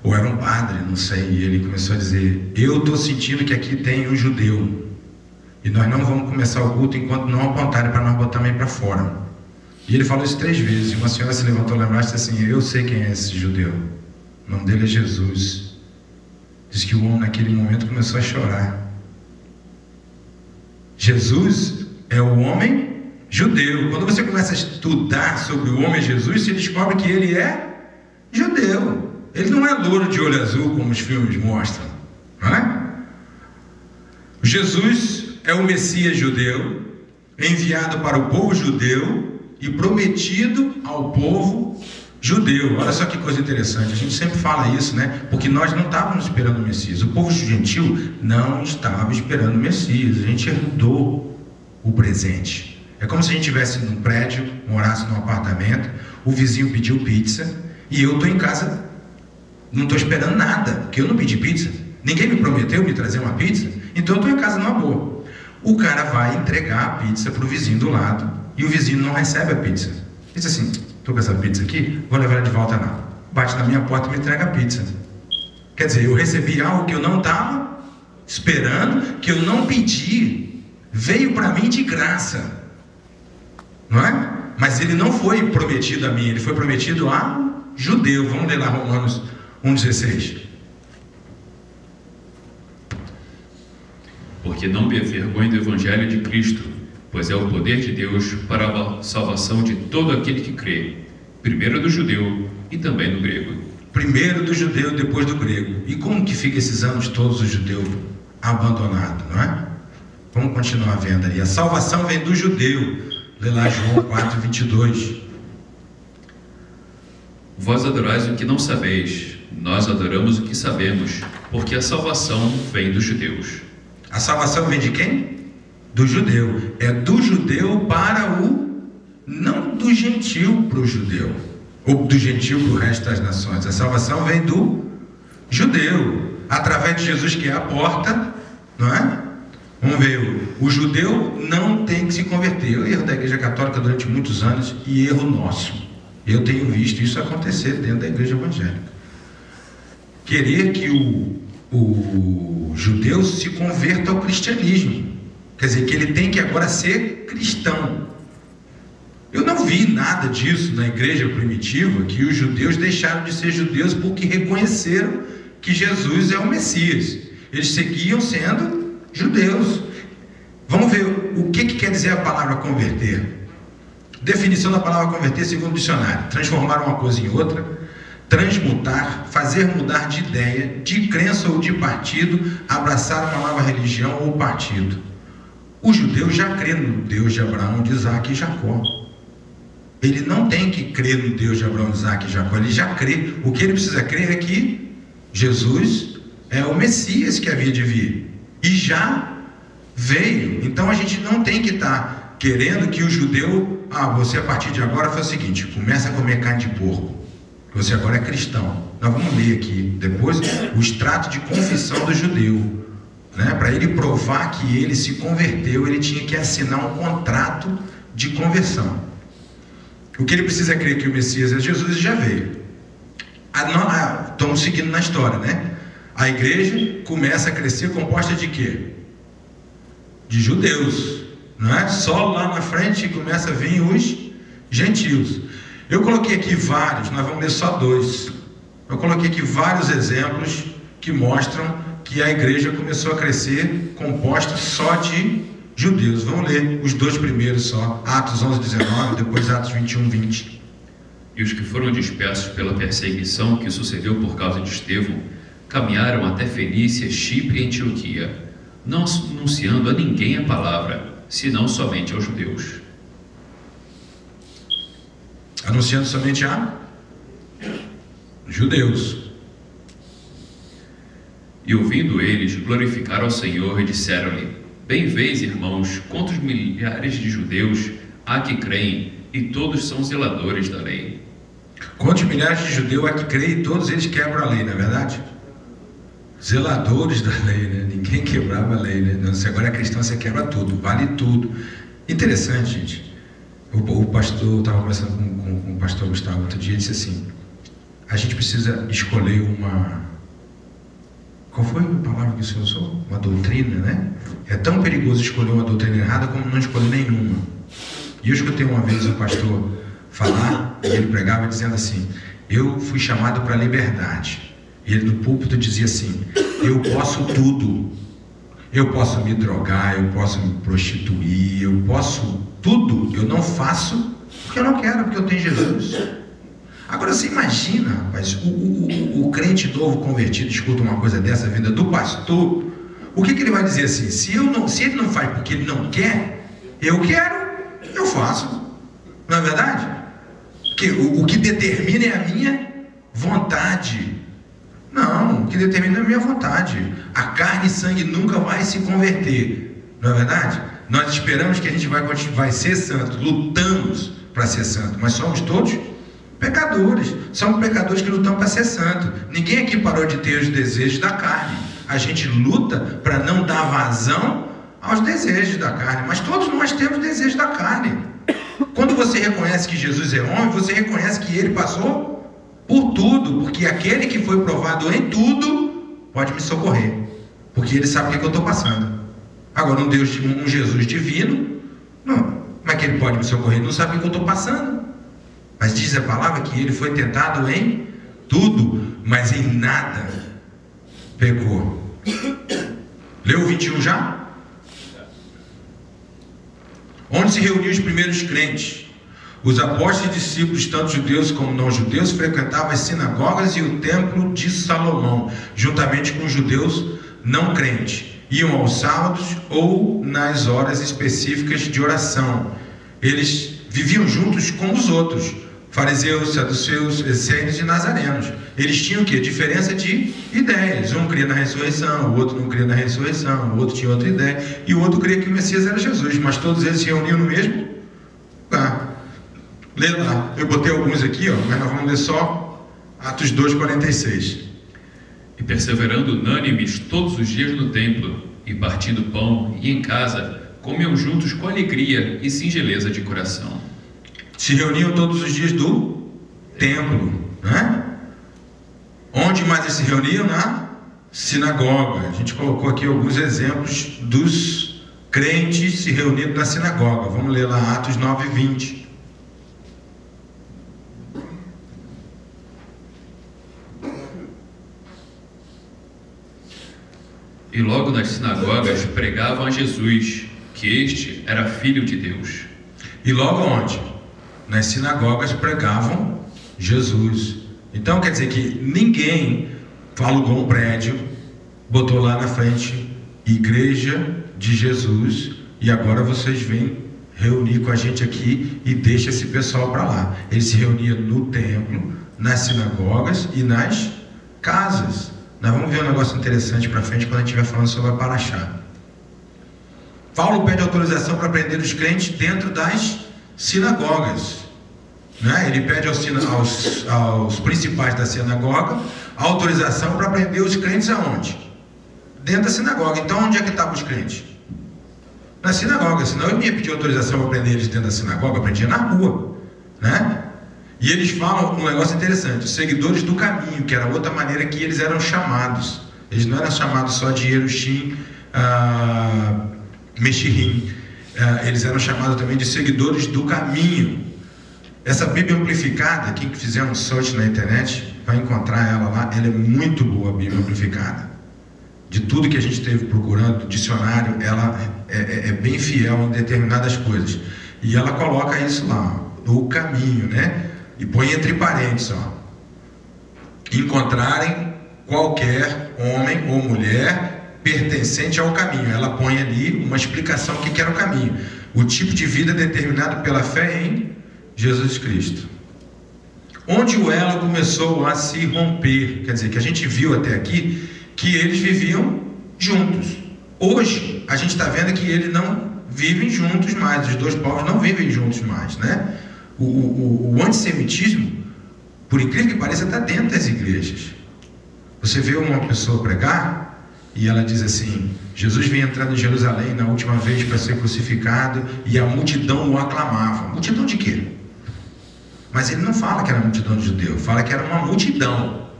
B: ou era um padre, não sei, e ele começou a dizer: eu estou sentindo que aqui tem um judeu, e nós não vamos começar o culto enquanto não apontarem para nós botar também para fora. E ele falou isso 3 vezes, e uma senhora se levantou lá embaixo e disse assim: eu sei quem é esse judeu, o nome dele é Jesus. Diz que o homem naquele momento começou a chorar. Jesus é o homem judeu. Quando você começa a estudar sobre o homem Jesus, você descobre que ele é judeu. Ele não é louro de olho azul como os filmes mostram, não é? Jesus é o Messias judeu, enviado para o povo judeu e prometido ao povo judeu. Olha só que coisa interessante, a gente sempre fala isso, né? Porque nós não estávamos esperando o Messias, o povo gentil não estava esperando o Messias, a gente herdou o presente. É como se a gente estivesse num prédio, morasse num apartamento, o vizinho pediu pizza e eu estou em casa, não estou esperando nada, porque eu não pedi pizza, ninguém me prometeu me trazer uma pizza, então eu estou em casa numa boa. O cara vai entregar a pizza para o vizinho do lado e o vizinho não recebe a pizza. Diz assim: estou com essa pizza aqui, vou levar ela de volta não. Bate na minha porta e me entrega a pizza. Quer dizer, eu recebi algo que eu não estava esperando, que eu não pedi, veio para mim de graça, não é? Mas ele não foi prometido a mim, ele foi prometido a judeu. Vamos ler lá Romanos 1,16.
C: Porque não me envergonho do Evangelho de Cristo, pois é o poder de Deus para a salvação de todo aquele que crê, primeiro do judeu e também do grego.
B: Primeiro do judeu, depois do grego. E como que fica esses anos todos o judeu abandonado, não é? Vamos continuar vendo aí. A salvação vem do judeu. Lê lá João 4:22.
C: Vós adorais o que não sabeis, nós adoramos o que sabemos, porque a salvação vem dos judeus.
B: A salvação vem de quem? Do judeu. É do judeu para o... não do gentil para o judeu, ou do gentil para o resto das nações. A salvação vem do judeu, através de Jesus, que é a porta, não é? Vamos ver, o judeu não tem que se converter. O erro da Igreja Católica durante muitos anos e erro nosso. Eu tenho visto isso acontecer dentro da Igreja Evangélica. Querer que o judeu se converta ao cristianismo. Quer dizer, que ele tem que agora ser cristão. Eu não vi nada disso na igreja primitiva, que os judeus deixaram de ser judeus porque reconheceram que Jesus é o Messias. Eles seguiam sendo judeus. Vamos ver o que quer dizer a palavra converter. Definição da palavra converter segundo o dicionário: transformar uma coisa em outra, transmutar, fazer mudar de ideia, de crença ou de partido, abraçar uma nova religião ou partido. O judeu já crê no Deus de Abraão, de Isaac e Jacó. Ele não tem que crer no Deus de Abraão, de Isaac e Jacó, ele já crê. O que ele precisa crer é que Jesus é o Messias que havia de vir, e já veio. Então a gente não tem que estar querendo que o judeu, você a partir de agora faz o seguinte: começa a comer carne de porco, você agora é cristão. Nós vamos ler aqui depois o extrato de confissão do judeu, né? Para ele provar que ele se converteu, ele tinha que assinar um contrato de conversão. O que ele precisa crer que o Messias é Jesus e já veio. Estamos seguindo na história, né? A igreja começa a crescer composta de quê? De judeus, não é? Só lá na frente começa a vir os gentios. Eu coloquei aqui vários, nós vamos ler só 2. Eu coloquei aqui vários exemplos que mostram que a igreja começou a crescer composta só de judeus. Vamos ler os 2 primeiros só, Atos 11:19, depois Atos 21:20.
C: e os que foram dispersos pela perseguição que sucedeu por causa de Estevão caminharam até Fenícia, Chipre e Antioquia, não anunciando a ninguém a palavra, senão somente aos judeus.
B: Anunciando somente a judeus.
C: E ouvindo eles, glorificaram ao Senhor e disseram-lhe: Bem vês, irmãos, quantos milhares de judeus há que creem, e todos são zeladores da lei.
B: Quantos milhares de judeus há que creem e todos eles quebram a lei, não é verdade? Zeladores da lei, né? Ninguém quebrava a lei, né? Não, se agora é cristão, você quebra tudo, vale tudo. Interessante, gente. O pastor, estava conversando com o pastor Gustavo outro dia, ele disse assim: a gente precisa escolher uma... Qual foi a palavra que o senhor usou? Uma doutrina, né? É tão perigoso escolher uma doutrina errada como não escolher nenhuma. E eu escutei uma vez um pastor falar, e ele pregava dizendo assim: eu fui chamado para a liberdade. E ele no púlpito dizia assim: eu posso tudo. Eu posso me drogar, eu posso me prostituir, eu posso tudo. Eu não faço porque eu não quero, porque eu tenho Jesus. Agora você imagina, rapaz, o crente novo convertido escuta uma coisa dessa vinda do pastor. O que ele vai dizer assim? Se ele não faz porque ele não quer, eu quero, eu faço. Não é verdade? Porque o que determina é a minha vontade. Não, o que determina é a minha vontade. A carne e sangue nunca vai se converter. Não é verdade? Nós esperamos que a gente vai ser santo, lutamos para ser santo, mas somos todos pecadores. Somos pecadores que lutamos para ser santo. Ninguém aqui parou de ter os desejos da carne. A gente luta para não dar vazão aos desejos da carne, mas todos nós temos desejos da carne. Quando você reconhece que Jesus é homem, você reconhece que ele passou por tudo, porque aquele que foi provado em tudo pode me socorrer, porque ele sabe o que eu estou passando. Agora, um Jesus divino, não, como é que ele pode me socorrer? Ele não sabe o que eu estou passando. Mas diz a palavra que ele foi tentado em tudo, mas em nada pecou. Leu o 21 já? Onde se reuniam os primeiros crentes? Os apóstolos e discípulos, tanto judeus como não judeus, frequentavam as sinagogas e o templo de Salomão, juntamente com os judeus não crentes. Iam aos sábados ou nas horas específicas de oração. Eles viviam juntos com os outros, fariseus, saduceus, essênios e nazarenos. Eles tinham o quê? Diferença de ideias. Um cria na ressurreição, o outro não cria na ressurreição, o outro tinha outra ideia, e o outro cria que o Messias era Jesus, mas todos eles se reuniam no mesmo lugar. Lê lá, eu botei alguns aqui, mas nós vamos ler só Atos 2:46.
C: E perseverando unânimes todos os dias no templo, e partindo pão, e em casa, comiam juntos com alegria e singeleza de coração.
B: Se reuniam todos os dias do templo, né? Onde mais eles se reuniam? Na sinagoga. A gente colocou aqui alguns exemplos dos crentes se reunindo na sinagoga. Vamos ler lá Atos 9:20.
C: E logo nas sinagogas pregavam a Jesus, que este era filho de Deus.
B: E logo onde? Nas sinagogas pregavam Jesus. Então quer dizer que ninguém alugou um prédio, botou lá na frente Igreja de Jesus, e agora vocês vêm reunir com a gente aqui e deixa esse pessoal para lá. Eles se reuniam no templo, nas sinagogas e nas casas. Nós vamos ver um negócio interessante para frente quando a gente estiver falando sobre a Paraxá. Paulo pede autorização para prender os crentes dentro das sinagogas, né? Ele pede aos principais da sinagoga autorização para prender os crentes aonde? Dentro da sinagoga. Então onde é que estavam os crentes? Na sinagoga. Senão eu não ia pedir autorização para prender eles dentro da sinagoga, prendia na rua, né? E eles falam um negócio interessante: os seguidores do caminho, que era outra maneira que eles eram chamados. Eles não eram chamados só de Yerushim, Meshirim. Eles eram chamados também de seguidores do caminho. Essa Bíblia amplificada, quem fizer um search na internet vai encontrar ela lá. Ela é muito boa, a Bíblia amplificada. De tudo que a gente esteve procurando, dicionário, ela é bem fiel em determinadas coisas. E ela coloca isso lá, o caminho, né? e põe entre parênteses, encontrarem qualquer homem ou mulher pertencente ao caminho. Ela põe ali uma explicação do que era o caminho, o tipo de vida determinado pela fé em Jesus Cristo. Onde o elo começou a se romper, quer dizer, que a gente viu até aqui que eles viviam juntos. Hoje a gente está vendo que eles não vivem juntos mais, os dois povos não vivem juntos mais, né? O antissemitismo, por incrível que pareça, está dentro das igrejas. Você vê uma pessoa pregar e ela diz assim: Jesus vinha entrando em Jerusalém na última vez para ser crucificado e a multidão o aclamava. Multidão de quê? Mas ele não fala que era multidão de judeus, fala que era uma multidão.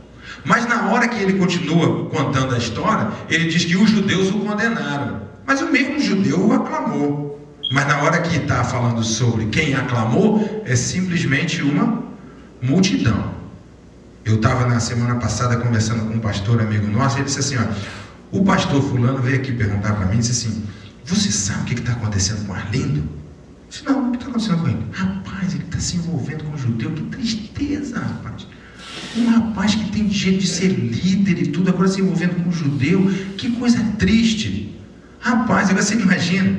B: Mas na hora que ele continua contando a história, ele diz que os judeus o condenaram. Mas o mesmo judeu o aclamou. Mas na hora que está falando sobre quem aclamou, é simplesmente uma multidão. Eu estava na semana passada conversando com um pastor amigo nosso, e ele disse assim: o pastor fulano veio aqui perguntar para mim, disse assim: você sabe o que está acontecendo com Arlindo? Eu disse: não, o que está acontecendo com ele? Rapaz, ele está se envolvendo com o judeu, que tristeza, rapaz. Um rapaz que tem jeito de ser líder e tudo, agora se envolvendo com um judeu, que coisa triste. Rapaz, agora você imagina,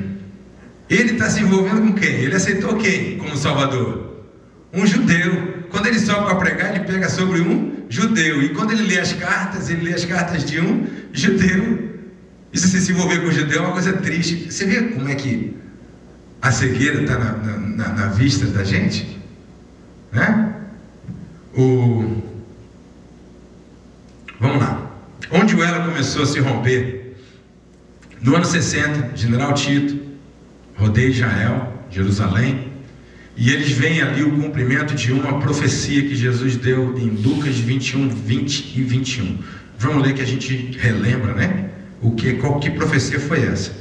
B: ele está se envolvendo com quem? Ele aceitou quem como Salvador? Um judeu. Quando ele sobe para pregar, ele pega sobre um judeu. E quando ele lê as cartas, ele lê as cartas de um judeu. E se você se envolver com o judeu é uma coisa triste. Você vê como é que a cegueira está na vista da gente? Né? Vamos lá. Onde o elo começou a se romper? No ano 60, General Tito rodeia Israel, Jerusalém, e eles veem ali o cumprimento de uma profecia que Jesus deu em Lucas 21, 20 e 21. Vamos ler que a gente relembra, né? Que profecia foi essa?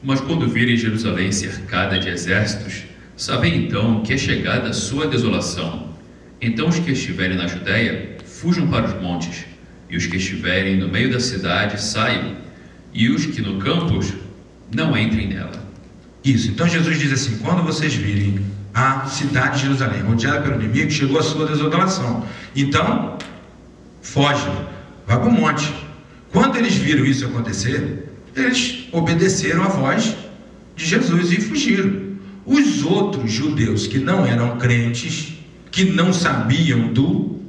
C: Mas quando virem Jerusalém cercada de exércitos, sabem então que é chegada a sua desolação. Então os que estiverem na Judéia fujam para os montes, e os que estiverem no meio da cidade saiam, e os que no campus não entrem nela.
B: Isso, então Jesus diz assim: quando vocês virem a cidade de Jerusalém rodeada pelo inimigo, chegou a sua desolação, então foge, vai para o monte. Quando eles viram isso acontecer, eles obedeceram a voz de Jesus e fugiram. Os outros judeus que não eram crentes, que não sabiam do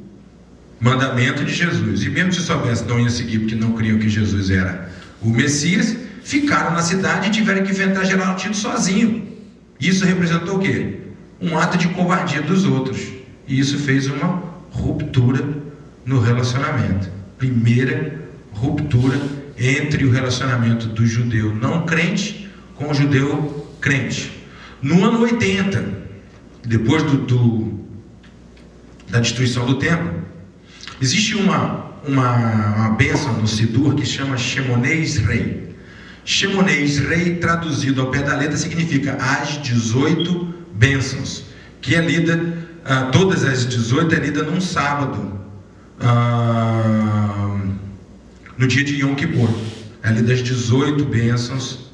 B: mandamento de Jesus, e mesmo se soubessem, não iam seguir porque não criam que Jesus era o Messias, ficaram na cidade e tiveram que enfrentar General Tito sozinho. Isso representou o quê? Um ato de covardia dos outros. E isso fez uma ruptura no relacionamento. Primeira ruptura entre o relacionamento do judeu não crente com o judeu crente. No ano 80, depois da destruição do templo, existe uma bênção no Sidur que chama Shemoneh Esrei. Shemoneh Esrei, traduzido ao pé da letra, significa as 18 bênçãos, que é lida, todas as 18 é lida num sábado, no dia de Yom Kippur. É lida as 18 bênçãos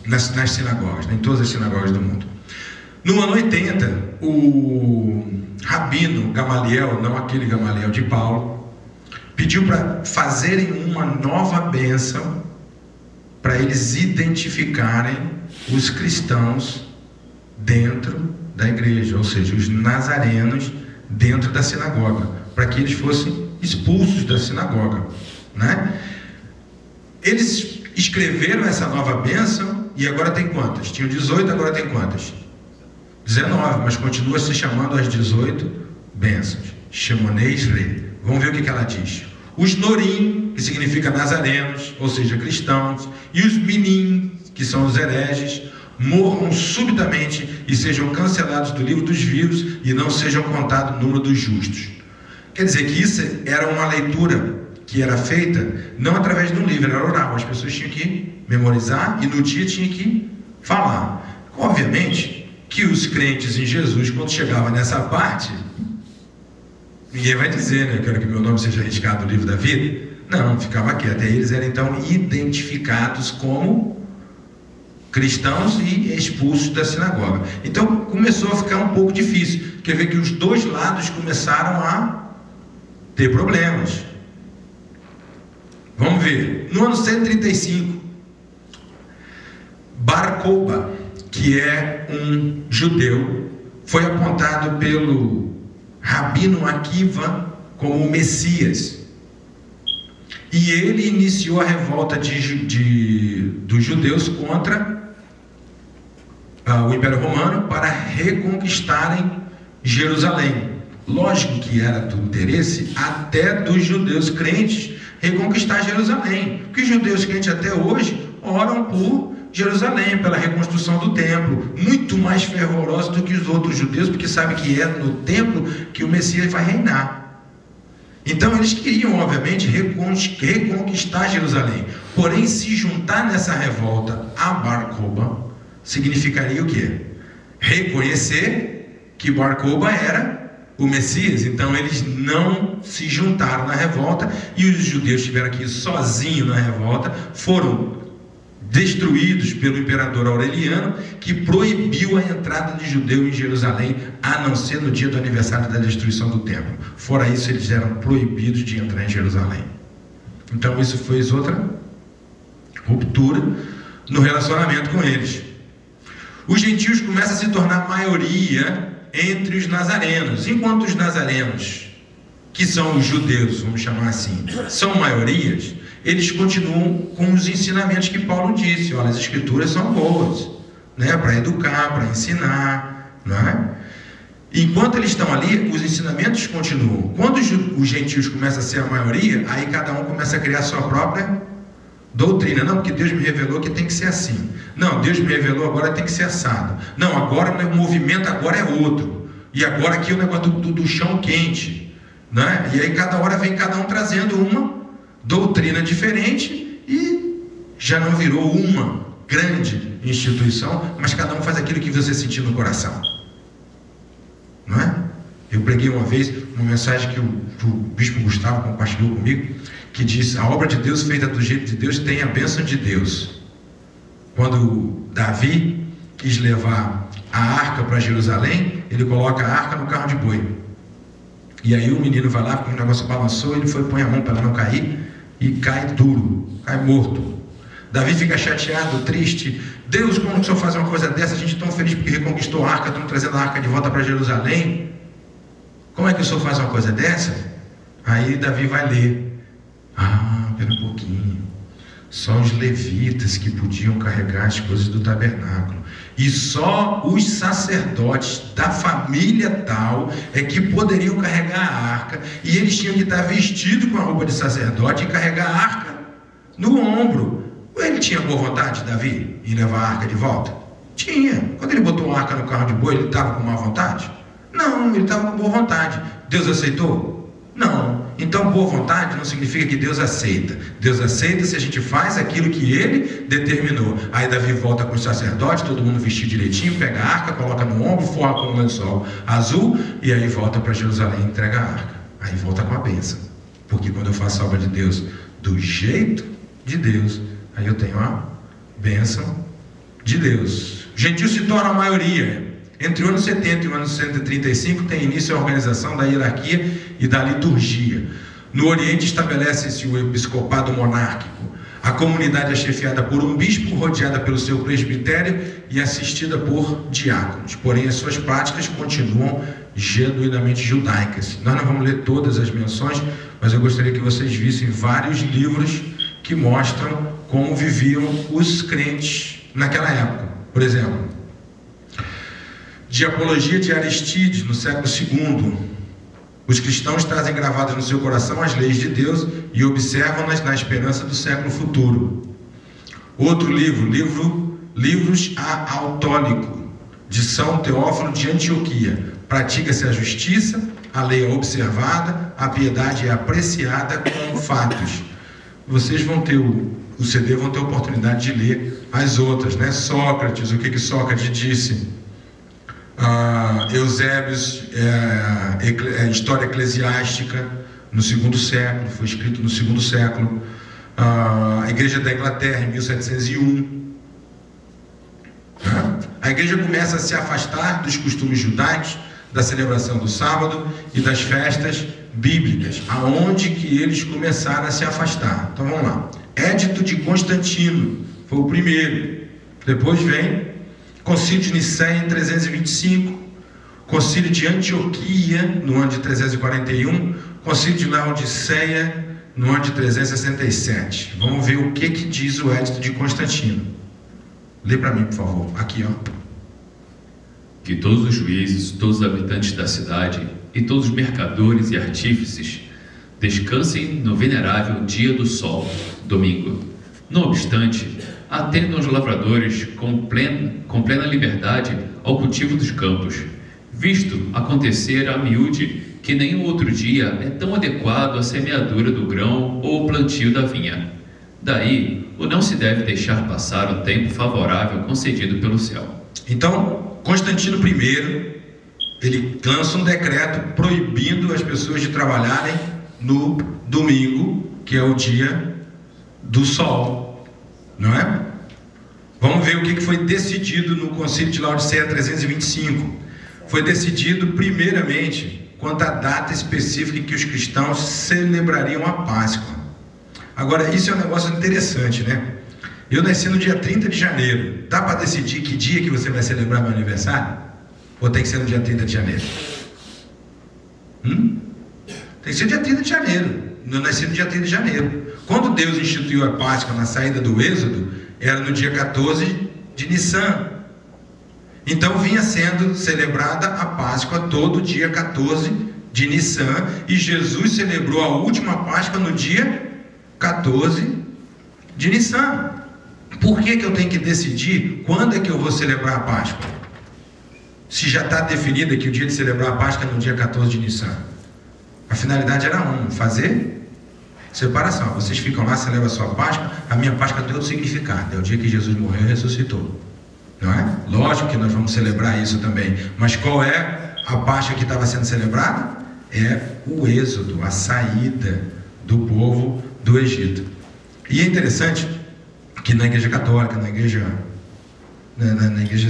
B: nas sinagogas, em todas as sinagogas do mundo. No ano 80, o rabino Gamaliel, não aquele Gamaliel de Paulo, pediu para fazerem uma nova bênção para eles identificarem os cristãos dentro da igreja, ou seja, os nazarenos dentro da sinagoga, para que eles fossem expulsos da sinagoga, né? Eles escreveram essa nova bênção e agora tem quantas? Tinham 18, agora tem quantas? 19, mas continua se chamando as 18 bênçãos. Shemoneh Esrei. Vamos ver o que ela diz. Os Norim, que significa nazarenos, ou seja, cristãos, e os Minim, que são os hereges, morram subitamente e sejam cancelados do livro dos vivos e não sejam contados no número dos justos. Quer dizer que isso era uma leitura que era feita não através de um livro, era oral. As pessoas tinham que memorizar e no dia tinham que falar. Obviamente que os crentes em Jesus, quando chegavam nessa parte, ninguém vai dizer, né, eu quero que meu nome seja arriscado no livro da vida. Não, ficava quieto. Aí eles eram então identificados como cristãos e expulsos da sinagoga. Então começou a ficar um pouco difícil. Quer ver que os dois lados começaram a ter problemas. Vamos ver. No ano 135, Bar Kokhba, que é um judeu, foi apontado pelo Rabino Akiva como o Messias. E ele iniciou a revolta dos judeus contra o Império Romano para reconquistarem Jerusalém. Lógico que era do interesse até dos judeus crentes reconquistar Jerusalém, porque os judeus crentes até hoje oram por Jerusalém, pela reconstrução do templo, muito mais fervorosos do que os outros judeus, porque sabem que é no templo que o Messias vai reinar. Então eles queriam, obviamente, reconquistar Jerusalém. Porém, se juntar nessa revolta a Bar Kokhba significaria o quê? Reconhecer que Bar Kokhba era o Messias. Então eles não se juntaram na revolta e os judeus tiveram que ir sozinhos na revolta, foram destruídos pelo imperador Aureliano, que proibiu a entrada de judeu em Jerusalém, a não ser no dia do aniversário da destruição do templo. Fora isso, eles eram proibidos de entrar em Jerusalém. Então isso fez outra ruptura no relacionamento com eles. Os gentios começam a se tornar maioria entre os nazarenos, enquanto os nazarenos, que são os judeus, vamos chamar assim, são maiorias, eles continuam com os ensinamentos que Paulo disse. Olha, as escrituras são boas, né, para educar, para ensinar, não é? Enquanto eles estão ali, os ensinamentos continuam. Quando os gentios começam a ser a maioria, aí cada um começa a criar a sua própria doutrina. Não, porque Deus me revelou que tem que ser assim. Não, Deus me revelou agora tem que ser assado. Não, agora o movimento agora é outro. E agora aqui o negócio do chão quente, né? E aí cada hora vem cada um trazendo uma doutrina diferente e já não virou uma grande instituição, mas cada um faz aquilo que você sentir no coração, não é? Eu preguei uma vez uma mensagem que o bispo Gustavo compartilhou comigo, que diz: a obra de Deus feita do jeito de Deus tem a bênção de Deus. Quando Davi quis levar a arca para Jerusalém, ele coloca a arca no carro de boi, e aí o menino vai lá, porque o negócio balançou, ele foi, põe a mão para não cair e cai duro, cai morto. Davi fica chateado, triste. Deus, como que o senhor faz uma coisa dessa? A gente tão feliz porque reconquistou a arca, estamos trazendo a arca de volta para Jerusalém. Como é que o senhor faz uma coisa dessa? Aí Davi vai ler. Pera um pouquinho. Só os levitas que podiam carregar as coisas do tabernáculo. E só os sacerdotes da família tal é que poderiam carregar a arca. E eles tinham que estar vestidos com a roupa de sacerdote e carregar a arca no ombro. Ele tinha boa vontade, Davi, em levar a arca de volta? Tinha. Quando ele botou a arca no carro de boi, ele estava com má vontade? Não, ele estava com boa vontade. Deus aceitou? Não. Então boa vontade não significa que Deus aceita. Deus aceita se a gente faz aquilo que Ele determinou. Aí Davi volta com os sacerdotes, todo mundo vestido direitinho, pega a arca, coloca no ombro, forra com um lençol azul, e aí volta para Jerusalém e entrega a arca. Aí volta com a bênção. Porque quando eu faço a obra de Deus do jeito de Deus, aí eu tenho a bênção de Deus. Os gentios se tornam a maioria. Entre o ano 70 e o ano 135 tem início a organização da hierarquia e da liturgia. No Oriente estabelece-se o episcopado monárquico. A comunidade é chefiada por um bispo, rodeada pelo seu presbitério e assistida por diáconos. Porém, as suas práticas continuam genuinamente judaicas. Nós não vamos ler todas as menções, mas eu gostaria que vocês vissem vários livros que mostram como viviam os crentes naquela época. Por exemplo, de Apologia de Aristides, no século II. Os cristãos trazem gravadas no seu coração as leis de Deus e observam-nas na esperança do século futuro. Outro Livros Autólico, de São Teófilo de Antioquia. Pratica-se a justiça, a lei é observada, a piedade é apreciada com fatos. Vocês vão ter o CD, vão ter a oportunidade de ler as outras, né? Sócrates, o que Sócrates disse? Eusébios, História Eclesiástica, no segundo século, foi escrito no segundo século. A Igreja da Inglaterra, em 1701. né? A igreja começa a se afastar dos costumes judaicos, da celebração do sábado e das festas bíblicas, aonde que eles começaram a se afastar. Então vamos lá. Édito de Constantino foi o primeiro. Depois vem Concílio de Nicéia em 325, Concílio de Antioquia no ano de 341, Concílio de Laodiceia no ano de 367. Vamos ver o que diz o Édito de Constantino. Lê para mim, por favor. Aqui, ó.
C: Que todos os juízes, todos os habitantes da cidade e todos os mercadores e artífices descansem no venerável dia do sol, domingo. Não obstante, atendam os lavradores com plena liberdade ao cultivo dos campos, visto acontecer a miúde que nenhum outro dia é tão adequado à semeadura do grão ou ao plantio da vinha. Daí, o não se deve deixar passar o tempo favorável concedido pelo céu.
B: Então, Constantino I, ele lança um decreto proibindo as pessoas de trabalharem no domingo, que é o dia do sol, não é? Vamos ver o que foi decidido no Concílio de Laodiceia 325. Foi decidido primeiramente quanto à data específica em que os cristãos celebrariam a Páscoa. Agora, isso é um negócio interessante, né? Eu nasci no dia 30 de janeiro. Dá para decidir que dia que você vai celebrar meu aniversário? Ou tem que ser no dia 30 de janeiro? Tem que ser dia 30 de janeiro. Eu nasci no dia 30 de janeiro. Quando Deus instituiu a Páscoa na saída do Êxodo, era no dia 14 de Nissan. Então vinha sendo celebrada a Páscoa todo dia 14 de Nissan. E Jesus celebrou a última Páscoa no dia 14 de Nissan. Por que eu tenho que decidir quando é que eu vou celebrar a Páscoa? Se já está definido que o dia de celebrar a Páscoa é no dia 14 de Nissan. A finalidade era fazer separação. Vocês ficam lá, celebram a sua Páscoa. A minha Páscoa tem outro significado. É o dia que Jesus morreu e ressuscitou. Não é? Lógico que nós vamos celebrar isso também. Mas qual é a Páscoa que estava sendo celebrada? É o êxodo, a saída do povo do Egito. E é interessante que na igreja católica, nas igrejas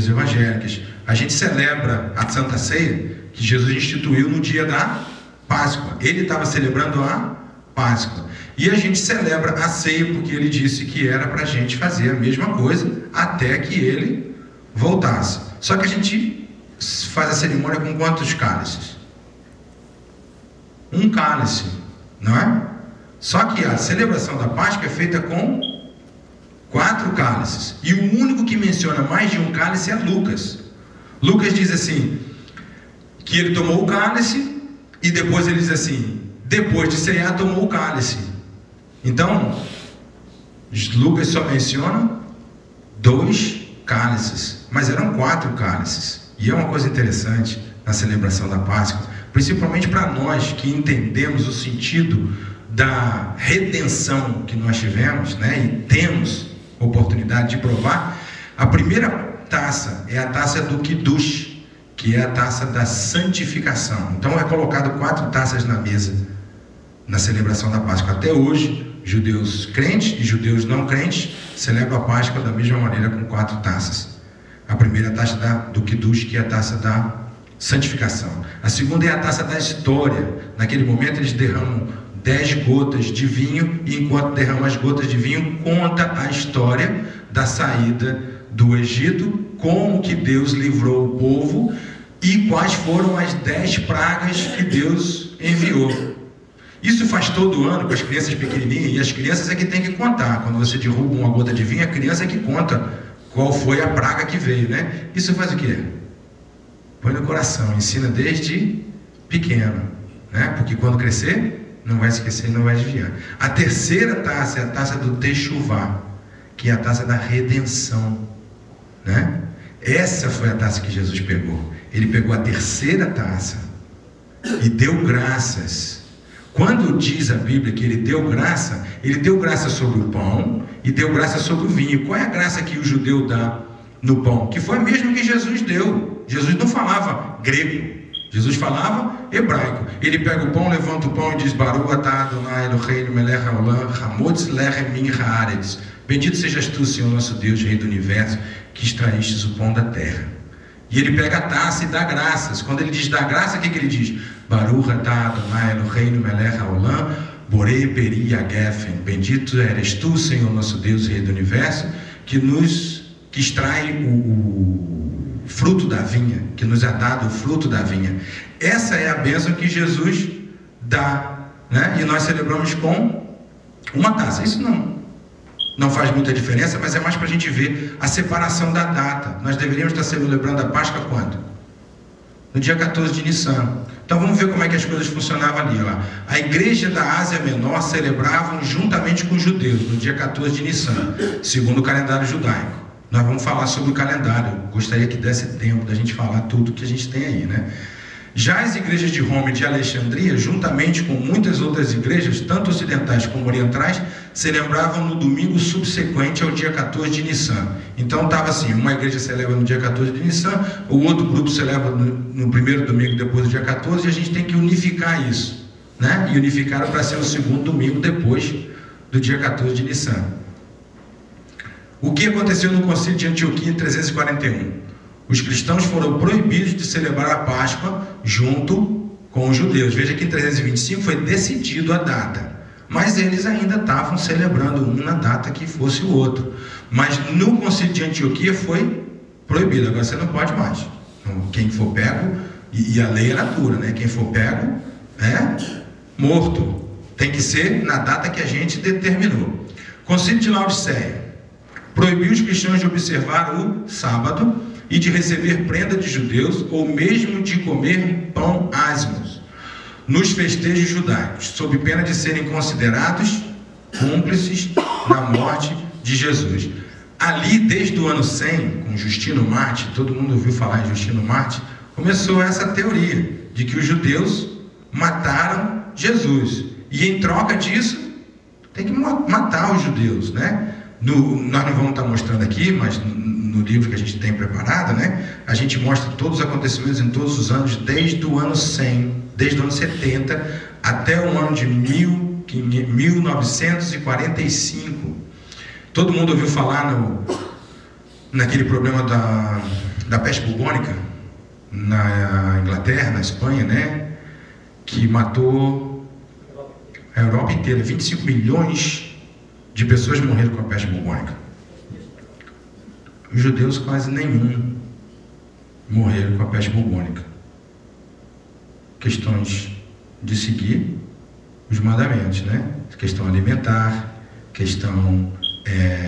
B: evangélicas, a gente celebra a Santa Ceia, que Jesus instituiu no dia da Páscoa. Ele estava celebrando a Páscoa. E a gente celebra a ceia porque ele disse que era para a gente fazer a mesma coisa até que ele voltasse. Só que a gente faz a cerimônia com quantos cálices? Um cálice, não é? Só que a celebração da Páscoa é feita com 4 cálices. E o único que menciona mais de um cálice é Lucas. Lucas diz assim, que ele tomou o cálice e depois ele diz assim, depois de ceiar tomou o cálice. Então, Lucas só menciona 2 cálices, mas eram 4 cálices. E é uma coisa interessante na celebração da Páscoa, principalmente para nós que entendemos o sentido da redenção que nós tivemos, né? E temos oportunidade de provar. A primeira taça é a taça do Kiddush, que é a taça da santificação. Então é colocado 4 taças na mesa na celebração da Páscoa. Até hoje, judeus crentes e judeus não crentes celebram a Páscoa da mesma maneira com 4 taças. A primeira é a taça do Kiddush, que é a taça da santificação. A segunda é a taça da história. Naquele momento eles derramam 10 gotas de vinho, e enquanto derrama as gotas de vinho, conta a história da saída do Egito, como que Deus livrou o povo e quais foram as 10 pragas que Deus enviou. Isso faz todo ano com as crianças pequenininhas, e as crianças é que tem que contar. Quando você derruba uma gota de vinho, a criança é que conta qual foi a praga que veio, né? Isso faz o quê? Põe no coração, ensina desde pequeno, né? Porque quando crescer, não vai esquecer e não vai desviar. A terceira taça é a taça do Techuvá, que é a taça da redenção, né? Essa foi a taça que Jesus pegou. Ele pegou a terceira taça e deu graças. Quando diz a Bíblia que ele deu graça sobre o pão e deu graça sobre o vinho. Qual é a graça que o judeu dá no pão? Que foi a mesma que Jesus deu. Jesus não falava grego, Jesus falava hebraico. Ele pega o pão, levanta o pão e diz: Baruch atah Adonai Eloheinu melech haolam hamotz lechem min haaretz. Bendito sejas tu, Senhor nosso Deus, Rei do Universo, que extraístes o pão da terra. E ele pega a taça e dá graças. Quando ele diz dá graça, o que ele diz? Baruch atah Adonai Eloheinu melech haolam, borei peri agefen. Bendito eres tu, Senhor nosso Deus, Rei do Universo, que extrai o fruto da vinha, que nos é dado o fruto da vinha. Essa é a bênção que Jesus dá, né? E nós celebramos com uma taça. Isso não faz muita diferença, mas é mais para a gente ver a separação da data. Nós deveríamos estar celebrando a Páscoa quando? No dia 14 de Nissan. Então vamos ver como é que as coisas funcionavam ali. Ó. A igreja da Ásia Menor celebravam juntamente com os judeus, no dia 14 de Nissan, segundo o calendário judaico. Nós vamos falar sobre o calendário. Gostaria que desse tempo da gente falar tudo que a gente tem aí, né? Já as igrejas de Roma e de Alexandria, juntamente com muitas outras igrejas, tanto ocidentais como orientais, celebravam no domingo subsequente ao dia 14 de Nissan. Então estava assim, uma igreja celebra no dia 14 de Nissan, o outro grupo celebra no primeiro domingo depois do dia 14, e a gente tem que unificar isso, né? E unificaram para ser o segundo domingo depois do dia 14 de Nissan. O que aconteceu no Concílio de Antioquia em 341? Os cristãos foram proibidos de celebrar a Páscoa junto com os judeus. Veja que em 325 foi decidido a data, mas eles ainda estavam celebrando um na data que fosse o outro. Mas no Concílio de Antioquia foi proibido. Agora você não pode mais. Quem for pego, e a lei era dura, né? Quem for pego é morto. Tem que ser na data que a gente determinou. Concílio de Laodiceia proibiu os cristãos de observar o sábado e de receber prenda de judeus, ou mesmo de comer pão asmos nos festejos judaicos, sob pena de serem considerados cúmplices na morte de Jesus. Ali, desde o ano 100, com Justino Marte, todo mundo ouviu falar em Justino Marte, começou essa teoria de que os judeus mataram Jesus, e em troca disso tem que matar os judeus, né? Nós não vamos estar mostrando aqui, mas no livro que a gente tem preparado, né, a gente mostra todos os acontecimentos em todos os anos, desde o ano 100, desde o ano 70 até o ano de 1945. Todo mundo ouviu falar naquele problema da peste bubônica na Inglaterra, na Espanha, né, que matou a Europa inteira. 25 milhões de pessoas morreram com a peste bubônica. Os judeus quase nenhum morreram com a peste bubônica. Questões de seguir os mandamentos, né? Questão alimentar, questão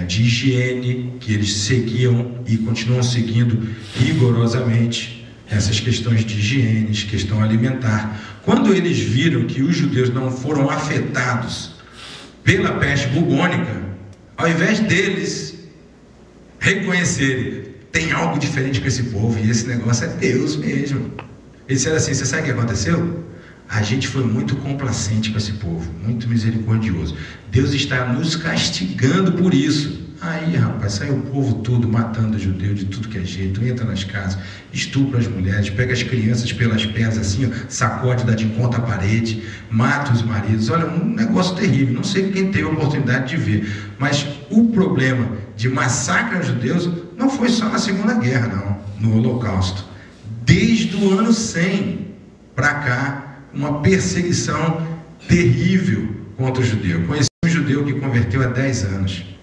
B: de higiene, que eles seguiam e continuam seguindo rigorosamente essas questões de higiene, questão alimentar. Quando eles viram que os judeus não foram afetados pela peste bubônica, ao invés deles reconhecerem, tem algo diferente com esse povo, e esse negócio é Deus mesmo. Eles disseram assim, você sabe o que aconteceu? A gente foi muito complacente com esse povo, muito misericordioso. Deus está nos castigando por isso. Aí, rapaz, sai o povo todo matando o judeu de tudo que é jeito, entra nas casas, estupra as mulheres, pega as crianças pelas pernas assim, ó, sacode, dá de conta a parede, mata os maridos. Olha, um negócio terrível. Não sei quem teve a oportunidade de ver, mas o problema de massacre aos judeus não foi só na Segunda Guerra, não, no Holocausto. Desde o ano 100 para cá, uma perseguição terrível contra o judeu. Conheci um judeu que converteu há 10 anos.